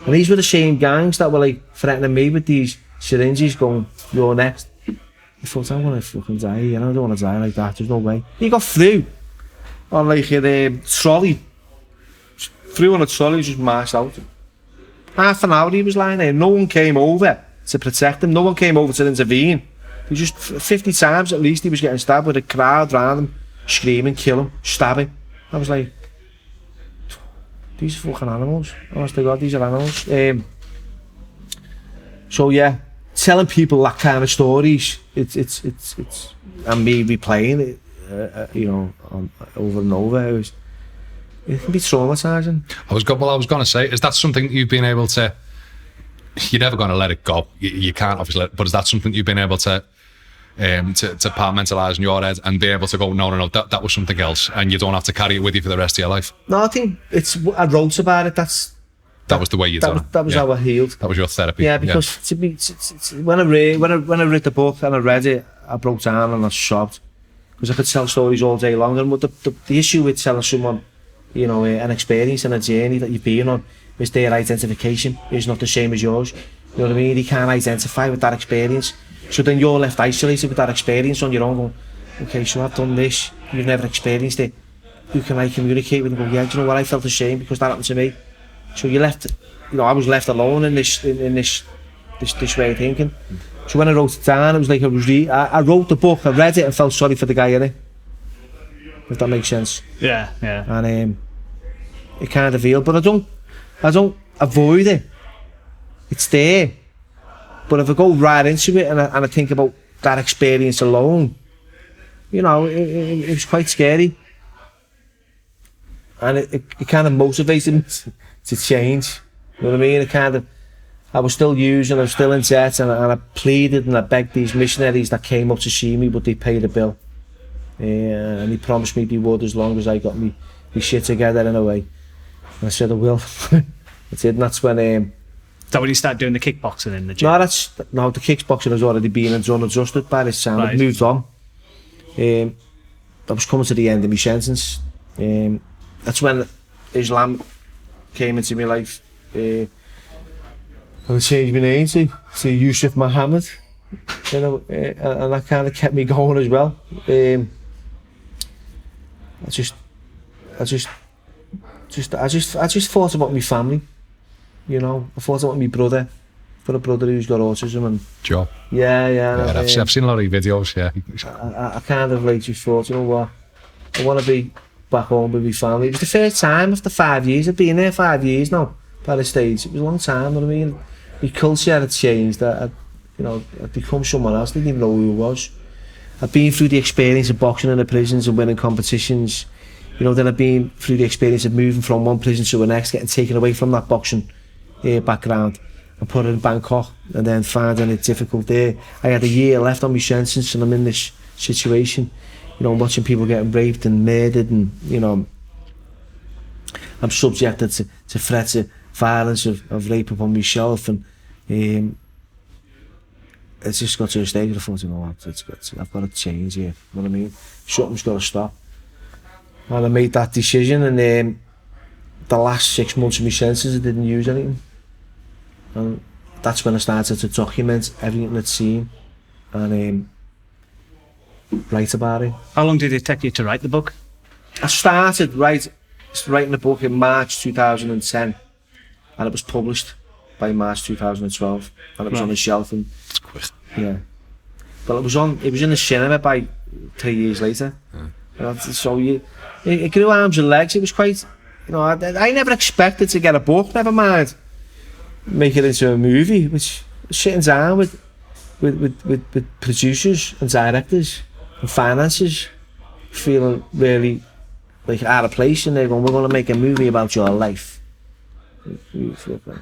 And these were the same gangs that were like threatening me with these syringes, going, "You're next." I thought, I'm gonna fucking die, you know, I don't want to die like that, there's no way. He got through on like a trolley, through on a trolley, just marched out. Half an hour he was lying there, no one came over to protect him, no one came over to intervene. He just 50 times at least he was getting stabbed with a crowd around him, screaming, kill him, stab him. I was like, these are fucking animals. Honest to God, these are animals. So yeah, telling people that kind of stories, it's and me replaying it, you know, over and over. It can be traumatizing. I was going to say, is that something that you've been able to? You're never going to let it go. You can't obviously, but is that something you've been able to compartmentalise in your head and be able to go, no, that was something else, and you don't have to carry it with you for the rest of your life? No, I think I wrote about it. That was the way you done it. That was how I healed. That was your therapy. Yeah, because when I read the book and I read it, I broke down and I sobbed because I could tell stories all day long. And the issue with telling someone, you know, an experience and a journey that you've been on is their identification is not the same as yours. You know what I mean? They can't identify with that experience. So then you're left isolated with that experience on your own, going, okay, so I've done this, you've never experienced it. Who can I communicate with and go, yeah, do you know what, I felt ashamed because that happened to me. So you're left, you know, I was left alone in this way of thinking. So when I wrote it down, it was like I wrote the book, I read it and felt sorry for the guy in it. If that makes sense. Yeah, yeah. And it kind of healed, but I don't avoid it. It's there. But if I go right into it and I think about that experience alone, you know, it was quite scary. And it kind of motivated me to change. You know what I mean? I was still using, I was still in debt, and I pleaded and I begged these missionaries that came up to see me, but they paid a bill. And they promised me they would as long as I got me shit together in a way. And I said I will. I did, and that's when... Is that when you started doing the kickboxing in the gym? No, the kickboxing has already been and done and dusted by this time. I'd moved on. I was coming to the end of my sentence. That's when Islam came into my life. I changed my name to Yusuf Muhammad, you know, and that kind of kept me going as well. I just thought about my family, you know. I thought about my brother. For a brother who's got autism and Joe. Yeah. I've seen a lot of your videos. Yeah. I kind of like just thought, you know what, I want to be back home with my family. It was the first time after 5 years. I've been there 5 years now. By the stage, it was a long time. You know what I mean? My culture had changed. I'd become someone else. I didn't even know who I was. I've been through the experience of boxing in the prisons and winning competitions. You know, then I've been through the experience of moving from one prison to the next, getting taken away from that boxing background and put it in Bangkok, and then finding it difficult there. I had a year left on my sentence and I'm in this situation, you know, watching people getting raped and murdered, and, you know, I'm subjected to threats of violence, of rape upon myself, and it's just got to a stage where I thought, you know what, I've got to change here, you know what I mean? Something's got to stop. And I made that decision, and the last 6 months of my sentences I didn't use anything. And that's when I started to document everything I'd seen and write about it. How long did it take you to write the book? I started writing the book in March 2010, and it was published by March 2012, and it was on the shelf. And It's quick. yeah, but it was in the cinema by 3 years later. So it grew arms and legs. It was quite, you know, I never expected to get a book, never mind make it into a movie, which sitting down with producers and directors and finances, feeling really like out of place, and they're going, we're going to make a movie about your life.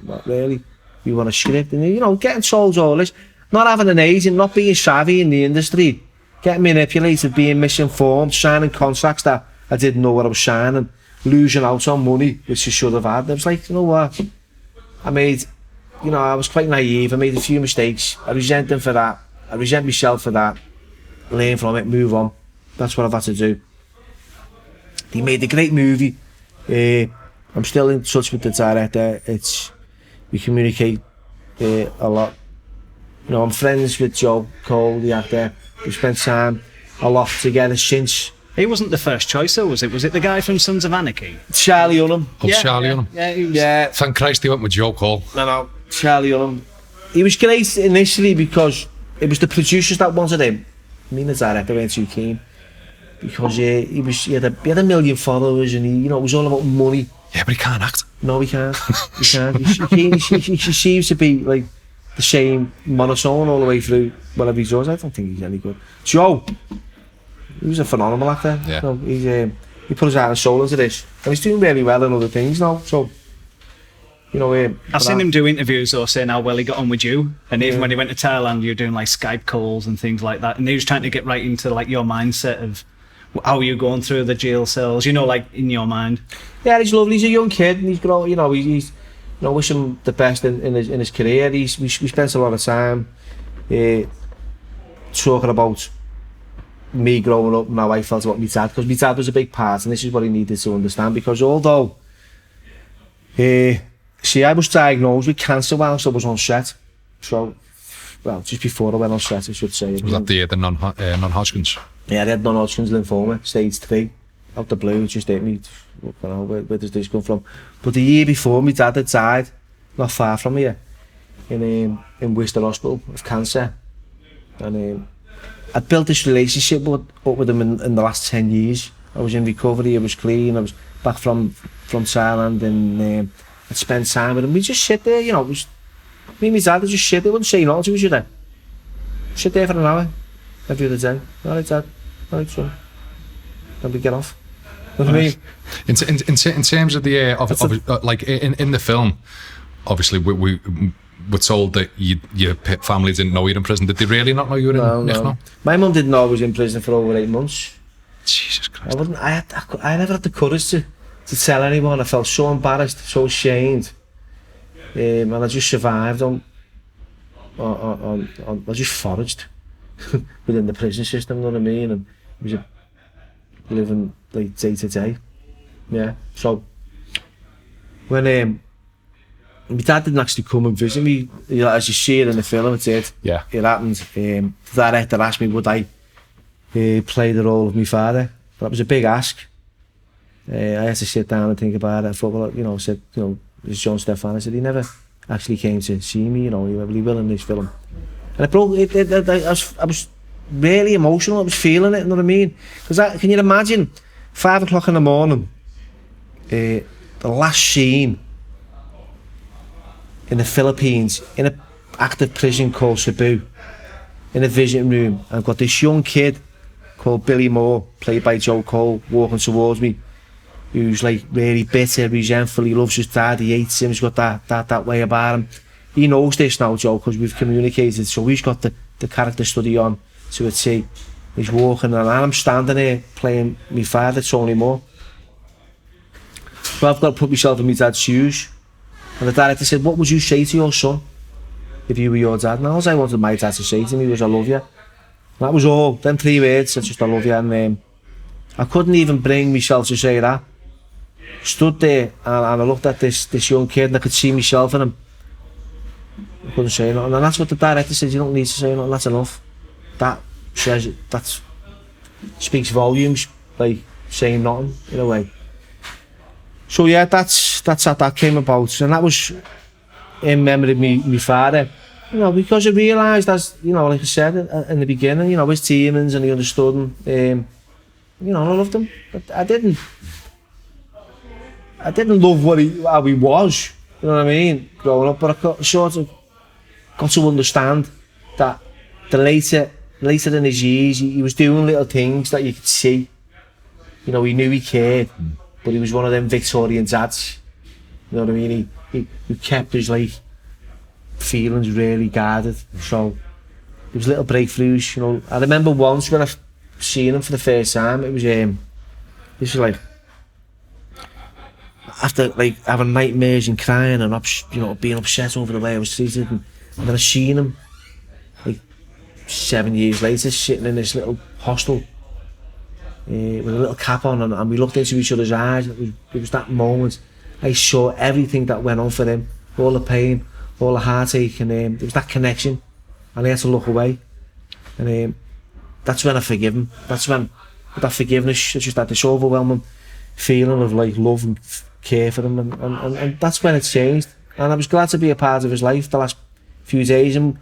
What, really? You want a script? And, you know, getting told all this, not having an agent, not being savvy in the industry, getting manipulated, being misinformed, signing contracts that I didn't know what I was signing, losing out on money which I should have had. I was like, you know what, I was quite naive. I made a few mistakes. I resent them for that. I resent myself for that. Learn from it, move on. That's what I've had to do. He made a great movie. I'm still in touch with the director. We communicate a lot. You know, I'm friends with Joe Cole, the actor. We spent time a lot together since. He wasn't the first choice, though, was it? Was it the guy from Sons of Anarchy? Charlie Hunnam. Charlie Hunnam. Yeah, he was. Yeah. Thank Christ he went with Joe Cole. No, Charlie Hunnam. He was great initially because it was the producers that wanted him. Me and the director weren't too keen because he had a million followers, and it was all about money. Yeah, but he can't act. No, he can't. He can't. He seems to be like the same monotone all the way through whatever he does. I don't think he's any good. Joe, he was a phenomenal actor. Yeah. No, he put his heart and soul into this, and he's doing really well in other things now. So, I've seen him do interviews though, saying how well he got on with you, and even when he went to Thailand, you were doing like Skype calls and things like that, and he was trying to get right into like your mindset of how you're going through the jail cells, like in your mind. Yeah, he's lovely. He's a young kid, and he's grown. He's wish him the best in his career. We spent a lot of time talking about me growing up and how I felt about my dad, because my dad was a big part, and this is what he needed to understand. Because although, I was diagnosed with cancer whilst I was on set. So, well, just before I went on set, I should say. Was that the non-Hodgkin's? Yeah, I had non-Hodgkin's lymphoma, stage 3, out the blue. It just hit me. I don't know, where does this come from? But the year before, my dad had died, not far from here, in Worcester Hospital of cancer. And I'd built this relationship up with him in the last 10 years. I was in recovery, I was clean, I was back from Thailand, and I'd spend time with him. We just sit there, it was me and my dad would just sit there, wouldn't say nothing to each other. Sit there for an hour every other day. Alright, Dad. Alright, son. Then we get off. You know what I mean? In terms of the like in the film, obviously we were told that your family didn't know you were in prison. Did they really not know you were in? No. My mum didn't know I was in prison for over 8 months. Jesus Christ. I never had the courage to tell anyone. I felt so embarrassed, so ashamed, and I just survived on I just foraged within the prison system. You know what I mean? And it was living like day to day. Yeah. So when my dad didn't actually come and visit me, as you see it in the film, it did. Yeah. It happened. The director asked me would I play the role of my father. But it was a big ask. I had to sit down and think about it. I thought, well, this is John Stefan. I said, he never actually came to see me, he will in this film. And it broke, I was really emotional, I was feeling it, you know what I mean? Because can you imagine, 5 o'clock in the morning, the last scene in the Philippines, in an active prison called Cebu, in a visiting room, and I've got this young kid called Billy Moore, played by Joe Cole, walking towards me, who's like really bitter, resentful. He loves his dad, he hates him, he's got that way about him. He knows this now, Joe, because we've communicated, so he's got the character study on to a T. He's walking, and I'm standing there playing my father, Tony Moore. So I've got to put myself in my dad's shoes. And the director said, what would you say to your son if you were your dad? And all I wanted my dad to say to me was, I love you. And that was all. Them 3 words, it's just, I love you. And I couldn't even bring myself to say that. Stood there, and I looked at this young kid, and I could see myself in him. I couldn't say nothing. And that's what the director said, you don't need to say nothing, that's enough. That says it, that speaks volumes, like saying nothing, in a way. So yeah, that's how that came about, and that was in memory of me father. You know, because I realised, as you know, like I said in the beginning, you know, his teamings, and he understood him. You know, I loved him, but I didn't love how he was. You know what I mean? Growing up, but I sort of got to understand that the later in his years, he was doing little things that you could see. You know, he knew he cared. But he was one of them Victorian dads, you know what I mean? He kept his like feelings really guarded. So there was little breakthroughs, you know. I remember once when I seen him for the first time, it was this was like after like having nightmares and crying and you know, being upset over the way I was treated, and then I seen him like 7 years later sitting in this little hostel. With a little cap on, and we looked into each other's eyes. It was that moment I saw everything that went on for him, all the pain, all the heartache, and there was that connection, and I had to look away, and that's when I forgive him. That's when, with that forgiveness, it's just had this overwhelming feeling of like love and care for him, and that's when it changed. And I was glad to be a part of his life the last few days, and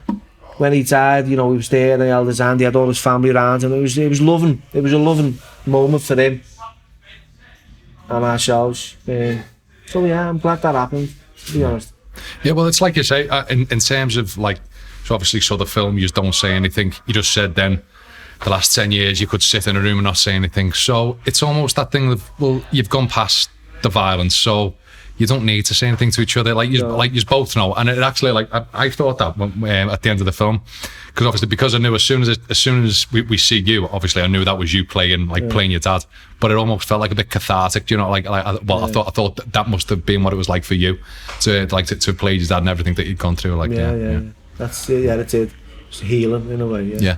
when he died, you know, he was there, and he held his hand, he had all his family around him. It was loving. It was a loving moment for him and ourselves. So yeah, I'm glad that happened, to be honest. Yeah, well, it's like you say, in terms of like, so obviously saw the film, you just don't say anything. You just said then, the last 10 years, you could sit in a room and not say anything. So it's almost that thing of, well, you've gone past the violence, so you don't need to say anything to each other, like you both know. And it actually, like I thought that at the end of the film, because obviously, because I knew as soon as we see you, obviously I knew that was you playing your dad. But it almost felt like a bit cathartic, you know, I thought that must have been what it was like for you to play your dad and everything that you'd gone through. Like yeah. That's it. It's healing in a way. Yeah.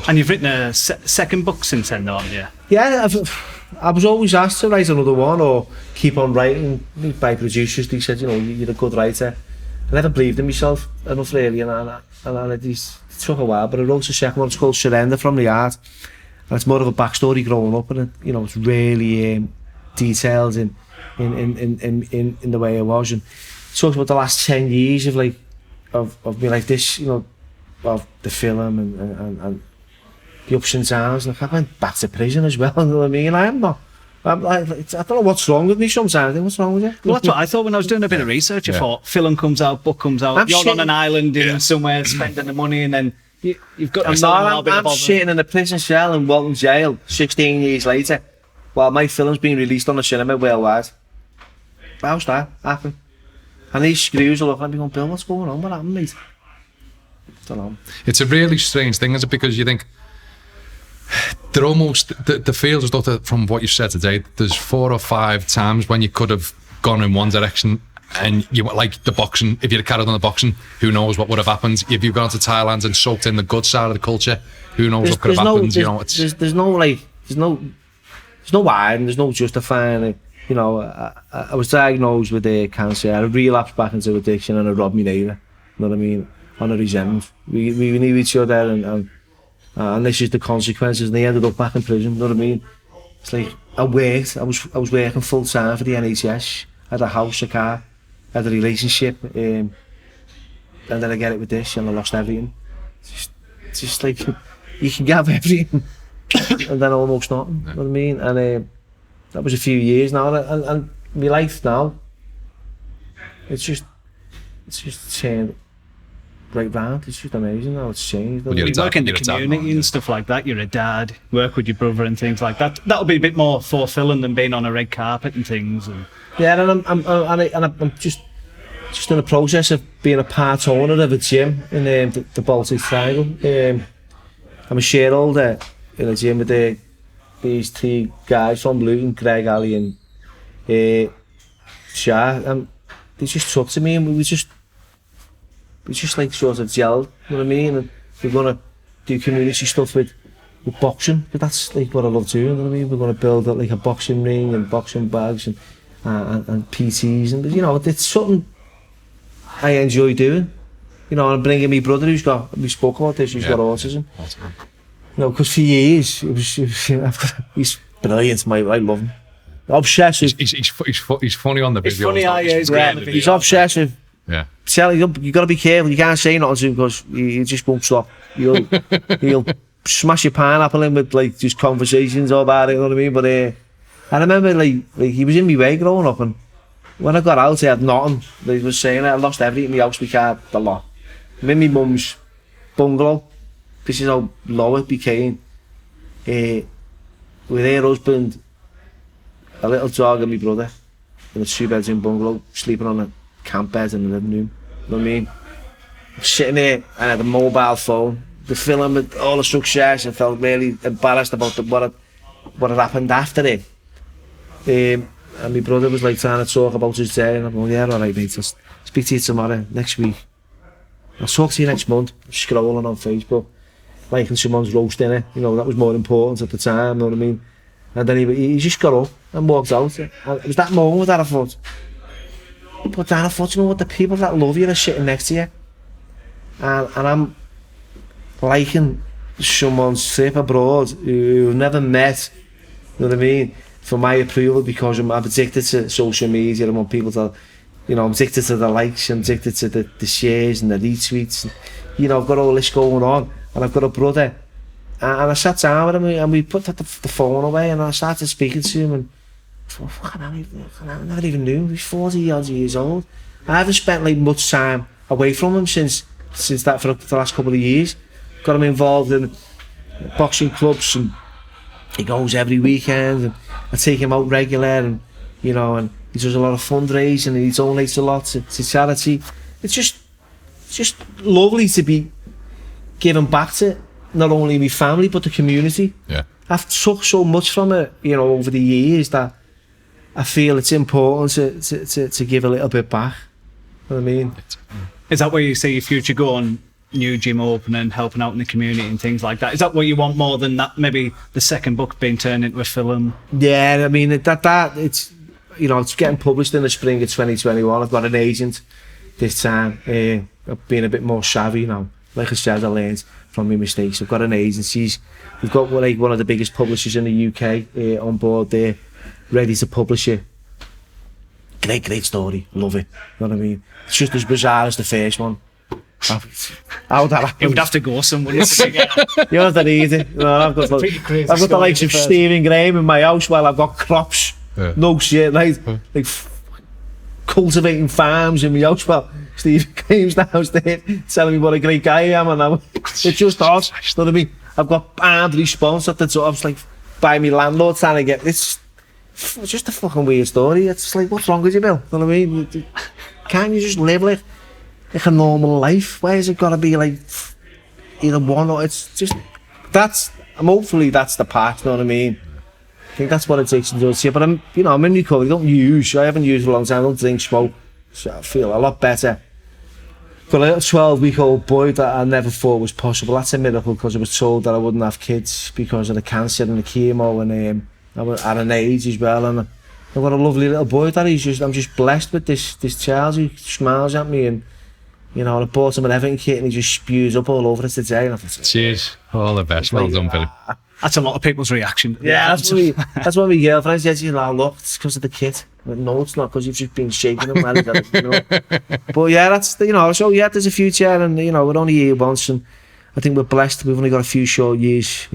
And you've written a second book since then, haven't you? Yeah, I was always asked to write another one or keep on writing by producers. They said, you know, you're a good writer. I never believed in myself enough, really, and it took a while, but I wrote a second one. It's called Surrender from the Heart, and it's more of a backstory growing up, and it, you know, it's really detailed in the way it was, and it talks about the last 10 years of like of me like this, you know, of the film and the ups and downs. Like I went back to prison as well. You know what I mean? I'm like, I don't know what's wrong with me sometimes. What's wrong with you? Well, that's what I thought when I was doing a bit of research. I thought film comes out, book comes out. You're on an island in somewhere spending the money, and then you've got. I'm sitting in a prison cell in Walton Jail 16 years later, while my film's being released on the cinema worldwide. How's that happen? And these screws are looking at me going, Bill, what's going on? What happened, mate? Don't know. It's a really strange thing, is it? Because you think they're almost the feels as though from what you said today, there's 4 or 5 times when you could have gone in one direction, and you like the boxing. If you'd have carried on the boxing, who knows what would have happened? If you've gone to Thailand and soaked in the good side of the culture, who knows what could have happened? You know, there's no why, and there's no justifying it. You know, I was diagnosed with cancer. I relapsed back into addiction, and I robbed me neighbour. You know what I mean? On a resentment. We knew each other, and this is the consequences. And they ended up back in prison. You know what I mean? It's like I worked. I was working full time for the NHS. I had a house, a car, I had a relationship, and then I get it with this, and I lost everything. It's just like you can have everything, and then almost nothing. You know what I mean? And that was a few years now, and my life now, it's just turned right round. It's just amazing how it's changed. Well, you're You a dad, work in the you're a dad community now, and yeah. stuff like that. You're a dad, work with your brother and things like that. That'll be a bit more fulfilling than being on a red carpet and things. And Yeah, and I'm just in the process of being a part owner of a gym in the Baltic Triangle. I'm a shareholder in a gym with these 3 guys from Luton, Greg, Ali and Shah, and they just took to me, and we just like sort of gelled, you know what I mean? And we're gonna do community stuff with boxing, but that's like what I love doing, you know what I mean? We're gonna build like a boxing ring and boxing bags and PTs, and you know, it's something I enjoy doing. You know, I'm bringing my brother we spoke about this, he's got autism. You know, because for years, he's brilliant, mate, I love him. Obsessive. He's funny on the videos. funny how he is, great yeah, on the He's videos. obsessive. Yeah. Tell you got to be careful. You can't say nothing to him because he just won't stop. He'll smash your pineapple in with like just conversations about it. You know what I mean? But I remember like he was in my way growing up, and when I got out, I had nothing. They was saying I lost everything in my house. We had the lot. I'm in my mum's bungalow. This is how low it became. With her husband, a little dog, and my brother in a 2-bedroom bungalow, sleeping on a camp bed in the living room. You know what I mean? Sitting there, and I had a mobile phone. The film with all the success, I felt really embarrassed about what had happened after it. And my brother was like trying to talk about his day, and I'm going, yeah, alright mate, I'll speak to you tomorrow, next week. I'll talk to you next month. Scrolling on Facebook, liking someone's roast in it, you know, that was more important at the time, you know what I mean? And then he just got up and walked out. And it was that moment that I thought, but then I thought, you know what, the people that love you are sitting next to you. And I'm liking someone's trip abroad who I've never met, you know what I mean, for my approval, because I'm addicted to social media. I want people to, you know, I'm addicted to the likes, I'm addicted to the shares and the retweets. And, you know, I've got all this going on, and I've got a brother. And I sat down with him, and we put the phone away, and I started speaking to him, and I never even knew him. He's 40 odd years old. I haven't spent like much time away from him since that for the last couple of years. Got him involved in boxing clubs, and he goes every weekend, and I take him out regular, and you know, and he does a lot of fundraising, and he donates a lot to charity. It's just lovely to be giving back to not only my family but the community. Yeah. I've took so much from it, you know, over the years, that I feel it's important to give a little bit back. You know what I mean? is that where you see your future going? New gym opening, helping out in the community and things like that. Is that what you want more than that? Maybe the second book being turned into a film. Yeah, I mean that it's, you know, it's getting published in the spring of 2021. I've got an agent this time. I've been a bit more savvy now. Like I said, I learned from my mistakes. I've got an agency. We've got like one of the biggest publishers in the UK on board there, ready to publish it. Great story. Love it. You know what I mean? It's just as bizarre as the first one. How that happened? It would have to go somewhere. You know that easy. No, I've got the likes of Stephen Graham in my house while I've got crops. Yeah. No shit, like cultivating farms in my house while Stephen Graham's downstairs telling me what a great guy I am, and it's just odd. You know what I mean? I've got armed response at the top. It's like by my landlord trying to get it's just a fucking weird story. It's like, what's wrong with you, Bill? You know what I mean? Can't you just live like a normal life? Why has it got to be like either one or it's just hopefully that's the path, you know what I mean? I think that's what it takes to do it here. But I'm in recovery. I haven't used for a long time. I don't drink, smoke, so I feel a lot better. Got a little 12-week-old boy that I never thought was possible. That's a miracle, because I was told that I wouldn't have kids because of the cancer and the chemo, and I was at an age as well. And I've got a lovely little boy that I'm just blessed with this child who smiles at me, and I bought him an Everton kit and he just spews up all over it today. And I thought, cheers, all the best. Well done, Billy. That's a lot of people's reaction. Yeah, that's what my girlfriend said. Look, it's because of the kit. But no, it's not, because you've just been shaking him. But yeah, that's so yeah, there's a future, and we're only here once, and I think we're blessed. We've only got a few short years,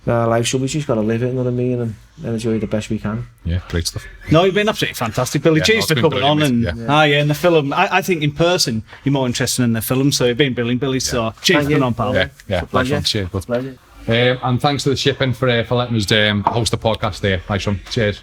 our life, so we just got to live it, you know what I mean, and enjoy it the best we can. Yeah, great stuff. No, you've been absolutely fantastic, Billy. Yeah, Cheers it's for been coming on. brilliant, And mate. in the film, I think in person you're more interesting in the film, so you've been brilliant, Billy. So cheers for coming on, pal. Yeah, nice pleasure. one. Cheers, bud. Pleasure. And thanks to the shipping for letting us host the podcast there. Nice one. Cheers.